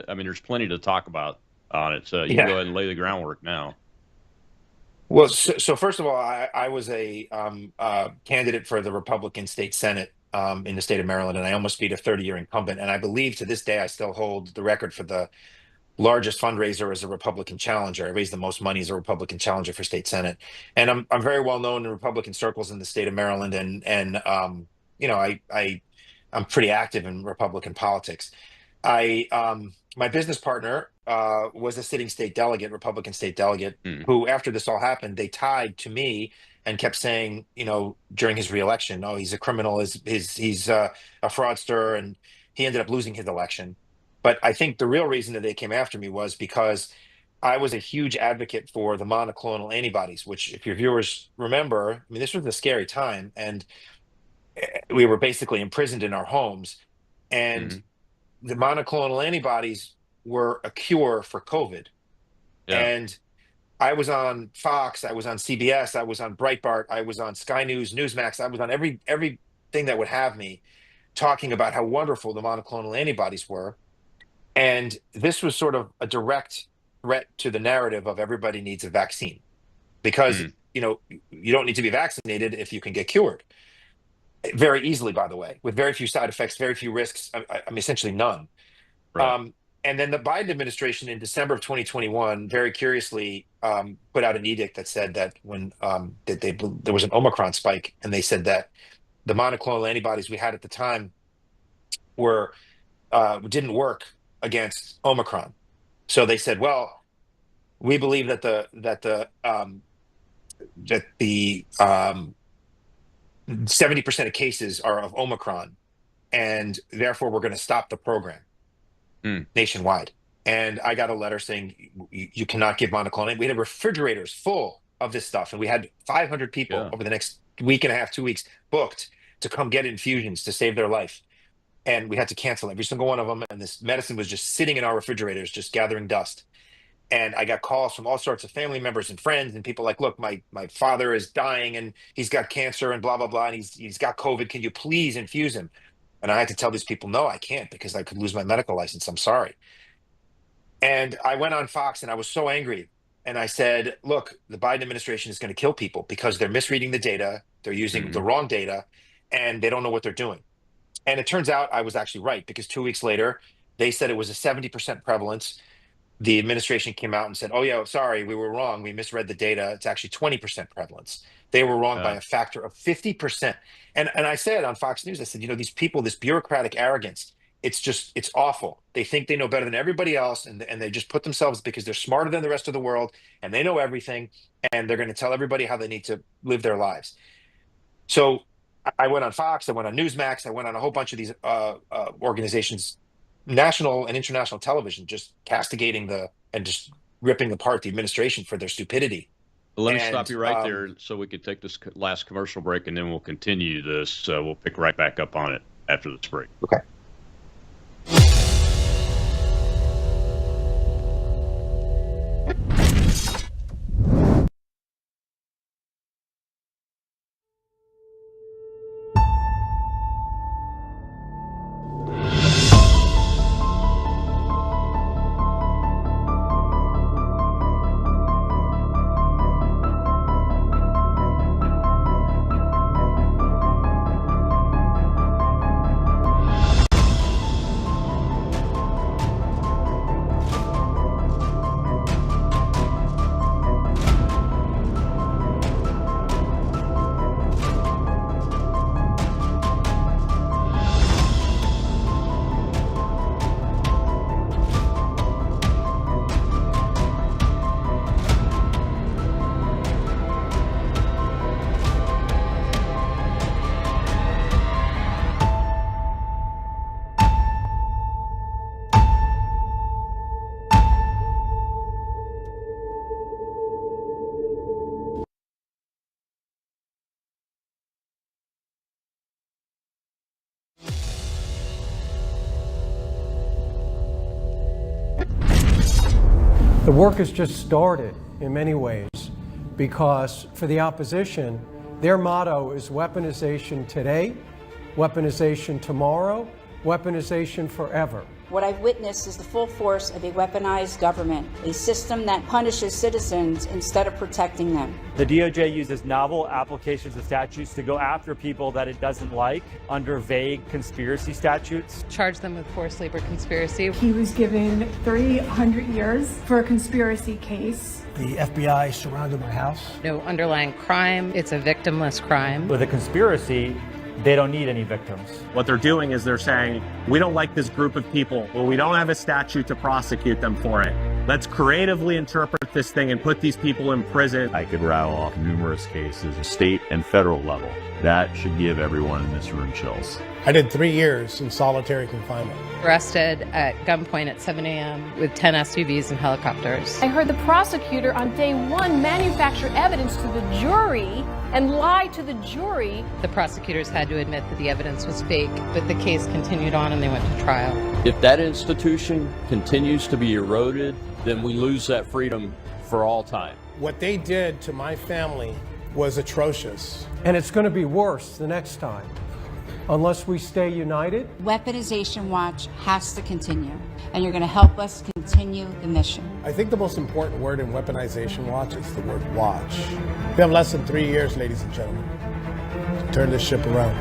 I mean, there's plenty to talk about on it, so you can Yeah. go ahead and lay the groundwork now. Well, so first of all, I was a candidate for the Republican state Senate in the state of Maryland, and I almost beat a 30-year incumbent. And I believe to this day, I still hold the record for the largest fundraiser as a Republican challenger. I raised the most money as a Republican challenger for state Senate, and I'm very well known in Republican circles in the state of Maryland, and I'm pretty active in Republican politics. My business partner was a sitting state delegate, Republican state delegate, who, after this all happened, they tied to me and kept saying, during his reelection, oh, he's a criminal, he's a fraudster, and he ended up losing his election. But I think the real reason that they came after me was because I was a huge advocate for the monoclonal antibodies, which, if your viewers remember, I mean, this was a scary time, and we were basically imprisoned in our homes, and the monoclonal antibodies were a cure for COVID. Yeah. And I was on Fox, I was on CBS, I was on Breitbart, I was on Sky News, Newsmax, I was on everything that would have me talking about how wonderful the monoclonal antibodies were. And this was sort of a direct threat to the narrative of everybody needs a vaccine, because you don't need to be vaccinated if you can get cured very easily, by the way, with very few side effects, very few risks. I mean, essentially none. Right. And then the Biden administration in December of 2021, very curiously, put out an edict that said that when there was an Omicron spike, and they said that the monoclonal antibodies we had at the time didn't work against Omicron. So they said, well, we believe that the 70% of cases are of Omicron, and therefore we're going to stop the program nationwide. And I got a letter saying you cannot give monoclonal. We had refrigerators full of this stuff, and we had 500 people over the next week and a half, 2 weeks booked to come get infusions to save their life. And we had to cancel every single one of them. And this medicine was just sitting in our refrigerators, just gathering dust. And I got calls from all sorts of family members and friends, and people like, look, my father is dying, and he's got cancer and blah, blah, blah. And he's got COVID. Can you please infuse him? And I had to tell these people, no, I can't, because I could lose my medical license. I'm sorry. And I went on Fox, and I was so angry. And I said, look, the Biden administration is going to kill people because they're misreading the data. They're using the wrong data, and they don't know what they're doing. And it turns out I was actually right, because 2 weeks later, they said it was a 70% prevalence. The administration came out and said, oh, yeah, sorry, we were wrong. We misread the data. It's actually 20% prevalence. They were wrong by a factor of 50%. And I said on Fox News, I said, these people, this bureaucratic arrogance, it's awful. They think they know better than everybody else, and they just put themselves, because they're smarter than the rest of the world, and they know everything, and they're going to tell everybody how they need to live their lives. So I went on Fox, I went on Newsmax, I went on a whole bunch of these organizations, national and international television, just castigating and just ripping apart the administration for their stupidity. Let me stop you right there so we could take this last commercial break, and then we'll continue this. We'll pick right back up on it after this break. Okay. The work has just started in many ways because for the opposition, their motto is weaponization today, weaponization tomorrow, weaponization forever. What I've witnessed is the full force of a weaponized government, a system that punishes citizens instead of protecting them. The DOJ uses novel applications of statutes to go after people that it doesn't like under vague conspiracy statutes. Charge them with forced labor conspiracy. He was given 300 years for a conspiracy case. The FBI surrounded my house. No underlying crime. It's a victimless crime. With a conspiracy, they don't need any victims. What they're doing is they're saying, we don't like this group of people. Well, we don't have a statute to prosecute them for it. Let's creatively interpret this thing and put these people in prison. I could rattle off numerous cases, state and federal level. That should give everyone in this room chills. I did 3 years in solitary confinement. Arrested at gunpoint at 7 a.m. with 10 SUVs and helicopters. I heard the prosecutor on day one manufacture evidence to the jury and lie to the jury. The prosecutors had to admit that the evidence was fake, but the case continued on and they went to trial. If that institution continues to be eroded, then we lose that freedom for all time. What they did to my family was atrocious. And it's going to be worse the next time. Unless we stay united. Weaponization Watch has to continue, and you're going to help us continue the mission. I think the most important word in Weaponization Watch is the word watch. We have less than 3 years, ladies and gentlemen, to turn this ship around.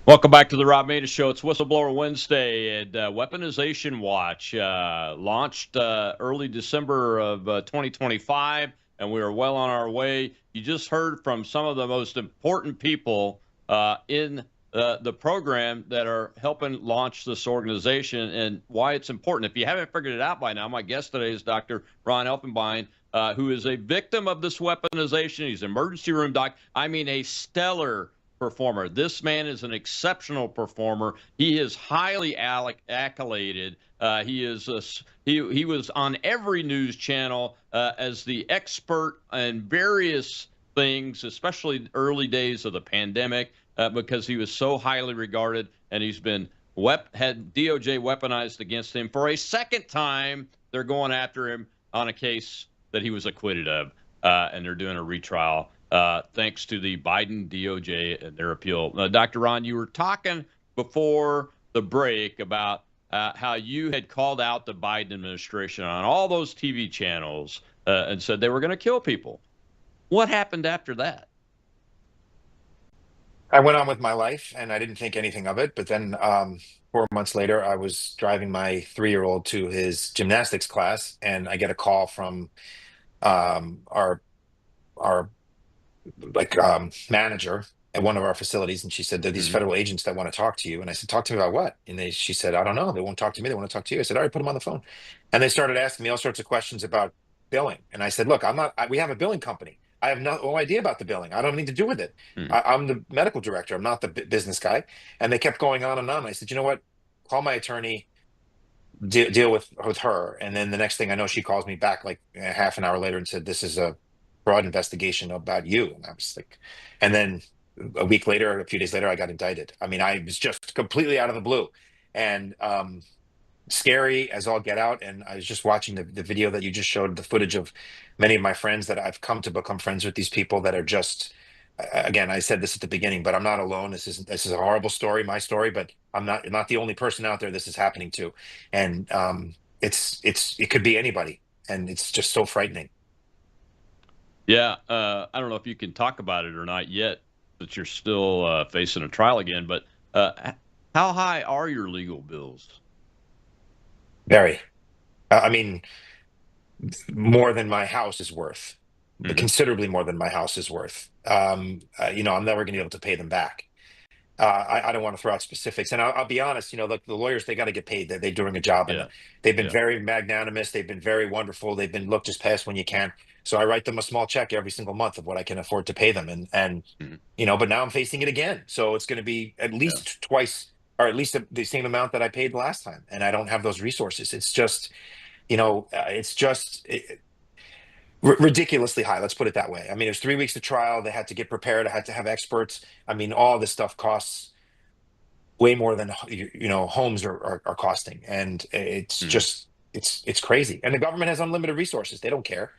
Welcome back to the Rob Maness Show. It's Whistleblower Wednesday, and Weaponization Watch launched early December of 2025, and we are well on our way. You just heard from some of the most important people in the program that are helping launch this organization and why it's important. If you haven't figured it out by now, my guest today is Dr. Ron Elfenbein, who is a victim of this weaponization. He's an emergency room doc. I mean, a stellar performer. This man is an exceptional performer. He is highly accoladed. He was on every news channel as the expert in various things, especially early days of the pandemic, because he was so highly regarded, and he's been had DOJ weaponized against him for a second time. They're going after him on a case that he was acquitted of, and they're doing a retrial. Thanks to the Biden DOJ and their appeal. Dr. Ron, you were talking before the break about how you had called out the Biden administration on all those TV channels and said they were going to kill people. What happened after that? I went on with my life and I didn't think anything of it. But then 4 months later, I was driving my 3-year-old to his gymnastics class, and I get a call from our manager at one of our facilities, and she said, there are these federal agents that want to talk to you. And I said, talk to me about what? And she said, I don't know. They won't talk to me. They want to talk to you. I said, all right, put them on the phone. And they started asking me all sorts of questions about billing. And I said, look, we have a billing company. I have no idea about the billing. I don't need to do with it. I'm the medical director. I'm not the business guy. And they kept going on and on. I said, you know what? Call my attorney, deal with her. And then the next thing I know, she calls me back like a half an hour later and said, this is a broad investigation about you. And I was like, and then a week later, a few days later, I got indicted. I mean, I was just completely out of the blue, and scary as all get out. And I was just watching the video that you just showed, the footage of many of my friends that I've come to become friends with, these people that are just, again, I said this at the beginning, but I'm not alone. This is a horrible story, my story, but I'm not the only person out there this is happening to. And it could be anybody. And it's just so frightening. Yeah, I don't know if you can talk about it or not yet, that you're still facing a trial again, but how high are your legal bills? Very. I mean, more than my house is worth, considerably more than my house is worth. I'm never going to be able to pay them back. I don't want to throw out specifics, and I'll be honest. The lawyers, they got to get paid. They're doing a job, and they've been very magnanimous. They've been very wonderful. They've been, look, just pay us when you can. So I write them a small check every single month of what I can afford to pay them, and but now I'm facing it again. So it's going to be at least twice, or at least the same amount that I paid last time, and I don't have those resources. It's just, Ridiculously high. Let's put it that way. I mean, it was 3 weeks of trial. They had to get prepared. I had to have experts. I mean, all this stuff costs way more than homes are costing, and it's just it's crazy. And the government has unlimited resources. They don't care.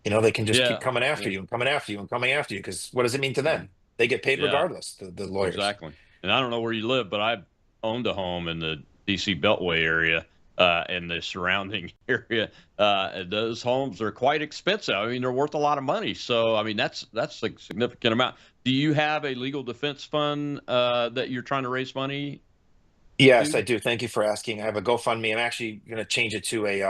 They can just keep Yeah. coming after Yeah. you and coming after you and coming after you, because what does it mean to them? They get paid Yeah. regardless. The lawyers. Exactly. And I don't know where you live, but I've owned a home in the DC Beltway area and the surrounding area. And those homes are quite expensive. I mean, they're worth a lot of money. So, I mean, that's a significant amount. Do you have a legal defense fund that you're trying to raise money? Yes, I do. Thank you for asking. I have a GoFundMe. I'm actually going to change it to a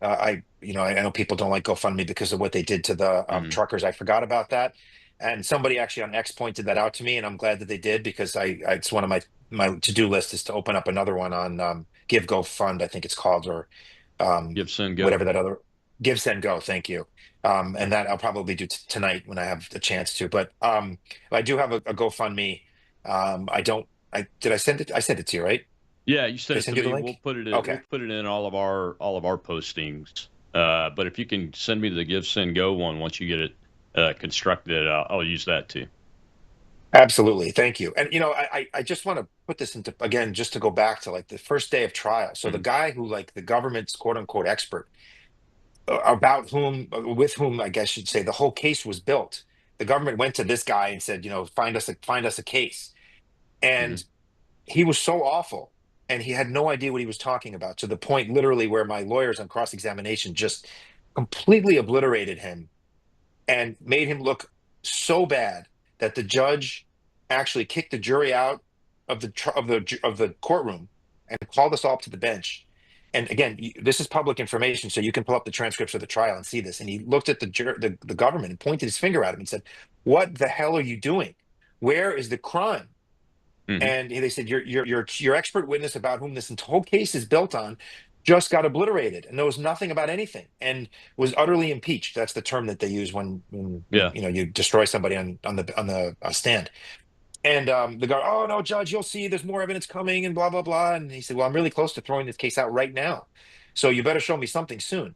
I know people don't like GoFundMe because of what they did to the truckers. I forgot about that. And somebody actually on X pointed that out to me, and I'm glad that they did, because it's one of my to-do list is to open up another one on Give Go Fund, I think it's called, or Give Send Go. whatever that other Give Send Go. Thank you. And that I'll probably do tonight when I have the chance to. But I do have a GoFundMe. I don't. Did I send it? I sent it to you, right? Yeah, you sent Did I it send to you the me. link? We'll put it in. Okay. We'll put it in all of our postings. But if you can send me the Give Send Go one once you get it constructed, I'll use that too. Absolutely. Thank you. And I just want to put this into, again, just to go back to like the first day of trial. So the guy who, like, the government's quote unquote expert, with whom I guess you'd say the whole case was built. The government went to this guy and said, find us a case. And he was so awful, and he had no idea what he was talking about, to the point literally where my lawyers on cross-examination just completely obliterated him and made him look so bad that the judge actually kicked the jury out of the courtroom and called us all up to the bench. And again, this is public information, so you can pull up the transcripts of the trial and see this. And he looked at the government and pointed his finger at him and said, "What the hell are you doing? Where is the crime?" And they said, your expert witness about whom this whole case is built on just got obliterated and knows nothing about anything and was utterly impeached. That's the term that they use when you destroy somebody on the stand. And the guy, "Oh no, Judge, you'll see. There's more evidence coming," and blah blah blah. And he said, "Well, I'm really close to throwing this case out right now, so you better show me something soon."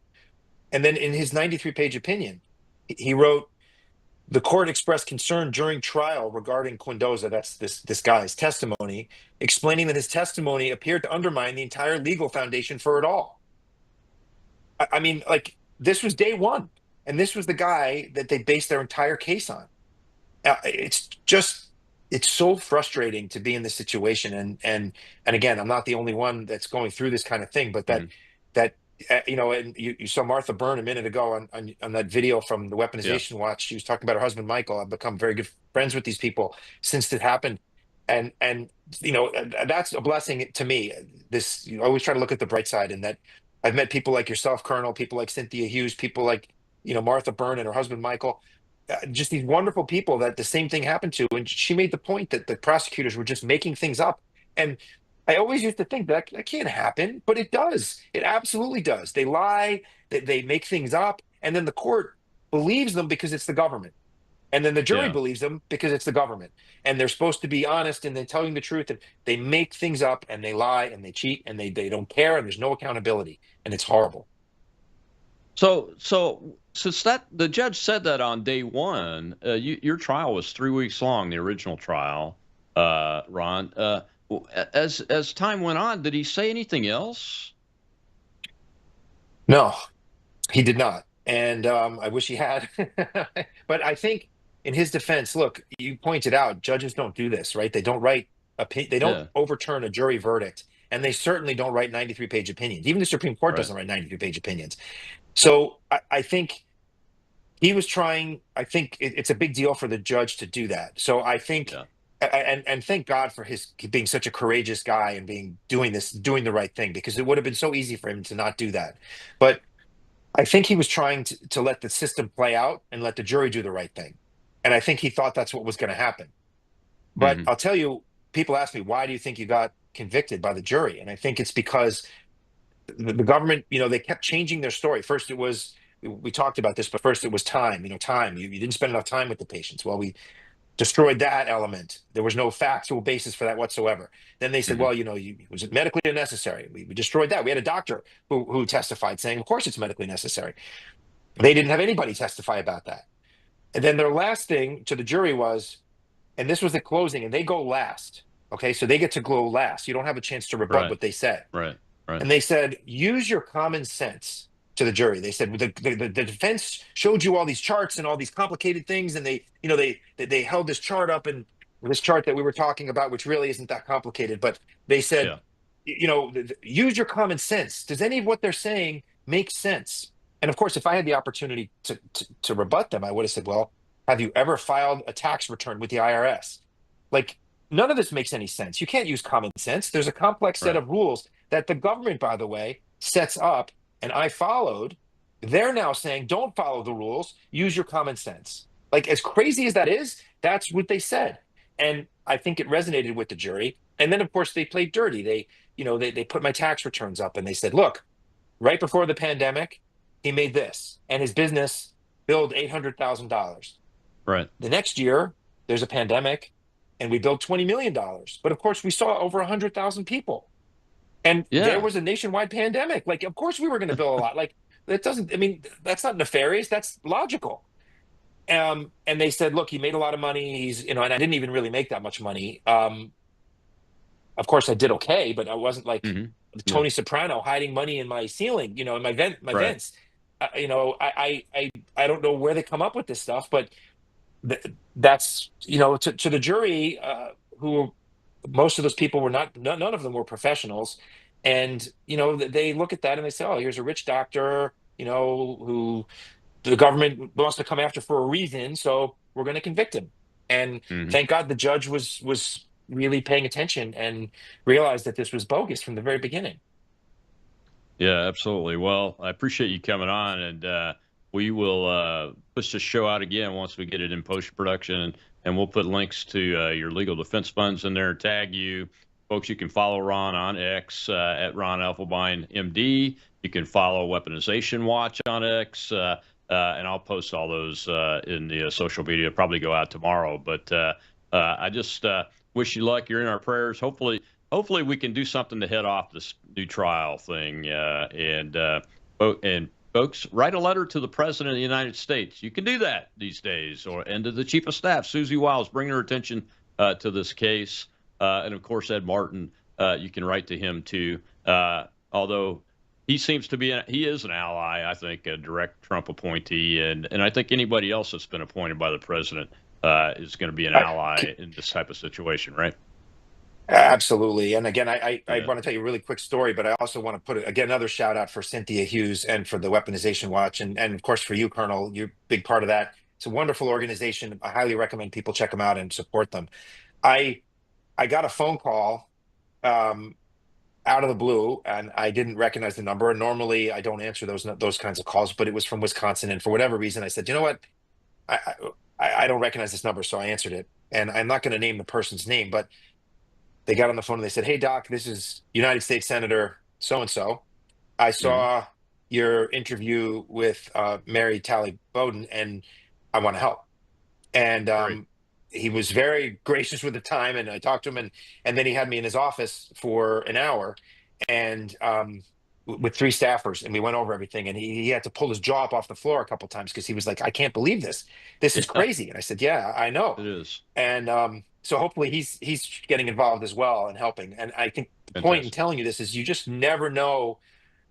And then in his 93-page opinion, he wrote, "The court expressed concern during trial regarding Quindoza," that's this guy's testimony, explaining that his testimony appeared to undermine the entire legal foundation for it all. I mean, like, this was day one, and this was the guy that they based their entire case on. It's so frustrating to be in this situation, and again, I'm not the only one that's going through this kind of thing, but that and you saw Martha Byrne a minute ago on that video from the Weaponization Watch. She was talking about her husband Michael. I've become very good friends with these people since it happened, and that's a blessing to me. You always try to look at the bright side, and that I've met people like yourself, Colonel, people like Cynthia Hughes, people like Martha Byrne and her husband Michael. Just these wonderful people that the same thing happened to. And she made the point that the prosecutors were just making things up. And I always used to think that can't happen, but it does. It absolutely does. They lie, they make things up, and then the court believes them because it's the government. And then the jury believes them because it's the government. And they're supposed to be honest and they're telling the truth. And they make things up and they lie and they cheat and they don't care, and there's no accountability. And it's horrible. So since the judge said that on day one, your trial was 3 weeks long, the original trial, Ron. As time went on, did he say anything else? No, he did not. And I wish he had. But I think in his defense, look, you pointed out, judges don't do this, right? They don't overturn a jury verdict, and they certainly don't write 93-page opinions. Even the Supreme Court doesn't write 93-page opinions. So I think he was trying. I think it's a big deal for the judge to do that. So I think, and thank God for his being such a courageous guy and doing the right thing, because it would have been so easy for him to not do that. But I think he was trying to let the system play out and let the jury do the right thing. And I think he thought that's what was going to happen. But I'll tell you, people ask me, why do you think you got convicted by the jury? And I think it's because the government, they kept changing their story. First, we talked about this, but first it was time. Time. You didn't spend enough time with the patients. Well, we destroyed that element. There was no factual basis for that whatsoever. Then they said, well, was it medically unnecessary? We destroyed that. We had a doctor who testified saying, of course it's medically necessary. They didn't have anybody testify about that. And then their last thing to the jury was, and this was the closing, and they go last. Okay, so they get to go last. You don't have a chance to rebut what they said. Right. And they said, use your common sense to the jury. They said the defense showed you all these charts and all these complicated things, and they held this chart up, and this chart that we were talking about, which really isn't that complicated, but they said, use your common sense. Does any of what they're saying make sense? And of course, if I had the opportunity to rebut them, I would have said, well, have you ever filed a tax return with the IRS? Like, none of this makes any sense. You can't use common sense. There's a complex set of rules that the government, by the way, sets up, and I followed. They're now saying, don't follow the rules, use your common sense. Like, as crazy as that is, that's what they said. And I think it resonated with the jury. And then, of course, they played dirty. They put my tax returns up, and they said, look, right before the pandemic, he made this, and his business billed $800,000. Right. The next year, there's a pandemic, and we billed $20 million. But of course, we saw over 100,000 people. And there was a nationwide pandemic. Like, of course, we were going to bill a lot. Like, that's not nefarious. That's logical. And they said, look, he made a lot of money. And I didn't even really make that much money. Of course, I did okay, but I wasn't like Tony Soprano hiding money in my ceiling, in my vents. I don't know where they come up with this stuff, but that's, to the jury, who most of those people were none of them were professionals. And, they look at that and they say, oh, here's a rich doctor, who the government wants to come after for a reason. So we're going to convict him. And thank God the judge was really paying attention and realized that this was bogus from the very beginning. Yeah, absolutely. Well, I appreciate you coming on, and we will push the show out again once we get it in post-production, and we'll put links to your legal defense funds in there, tag you. Folks, you can follow Ron on X at Ron Elfenbein, MD. You can follow Weaponization Watch on X, and I'll post all those in the social media, probably go out tomorrow. But I just wish you luck. You're in our prayers. Hopefully we can do something to head off this new trial thing. And folks, write a letter to the President of the United States. You can do that these days, and to the Chief of Staff, Susie Wiles, bring her attention to this case. And of course, Ed Martin, you can write to him too. Although he seems to be, he is an ally, I think, a direct Trump appointee. And I think anybody else that's been appointed by the president is going to be an ally in this type of situation, right? Absolutely. And again, I want to tell you a really quick story, but I also want to put another shout out for Cynthia Hughes and for the Weaponization Watch. And of course, for you, Colonel, you're a big part of that. It's a wonderful organization. I highly recommend people check them out and support them. I got a phone call out of the blue, and I didn't recognize the number. And normally I don't answer those kinds of calls, but it was from Wisconsin. And for whatever reason, I said, you know what? I don't recognize this number. So I answered it. And I'm not going to name the person's name, but they got on the phone and they said, hey, Doc, this is United States Senator so-and-so. I saw your interview with Mary Talley Bowden, and I want to help. And he was very gracious with the time, and I talked to him, and then he had me in his office for an hour, and with 3 staffers, and we went over everything, and he had to pull his jaw up off the floor a couple of times because he was like, I can't believe this. This is crazy. And I said, yeah, I know. It is. And so hopefully he's getting involved as well and helping. And I think the point in telling you this is you just never know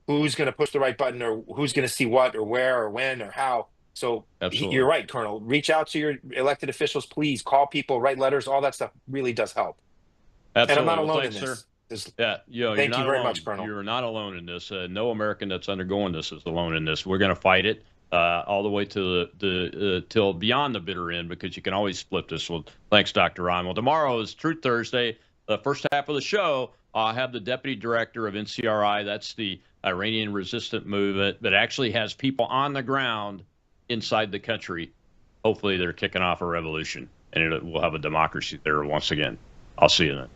who's going to push the right button or who's going to see what or where or when or how. So you're right, Colonel. Reach out to your elected officials, please. Call people, write letters. All that stuff really does help. Absolutely. And I'm not alone in Thanks, this. Thank you very much, Colonel. You're not alone in this. No American that's undergoing this is alone in this. We're going to fight it all the way to till beyond the bitter end, because you can always split this. Well, thanks, Dr. Ron. Well, tomorrow is Truth Thursday. The first half of the show, I'll have the deputy director of NCRI. That's the Iranian resistant movement that actually has people on the ground inside the country. Hopefully they're kicking off a revolution, and we'll have a democracy there once again. I'll see you then.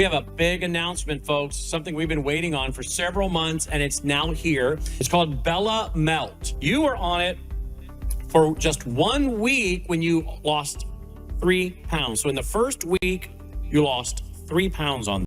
We have a big announcement, folks, something we've been waiting on for several months, and it's now here. It's called Bella Melt. You were on it for just 1 week when you lost 3 pounds. So in the first week, you lost 3 pounds on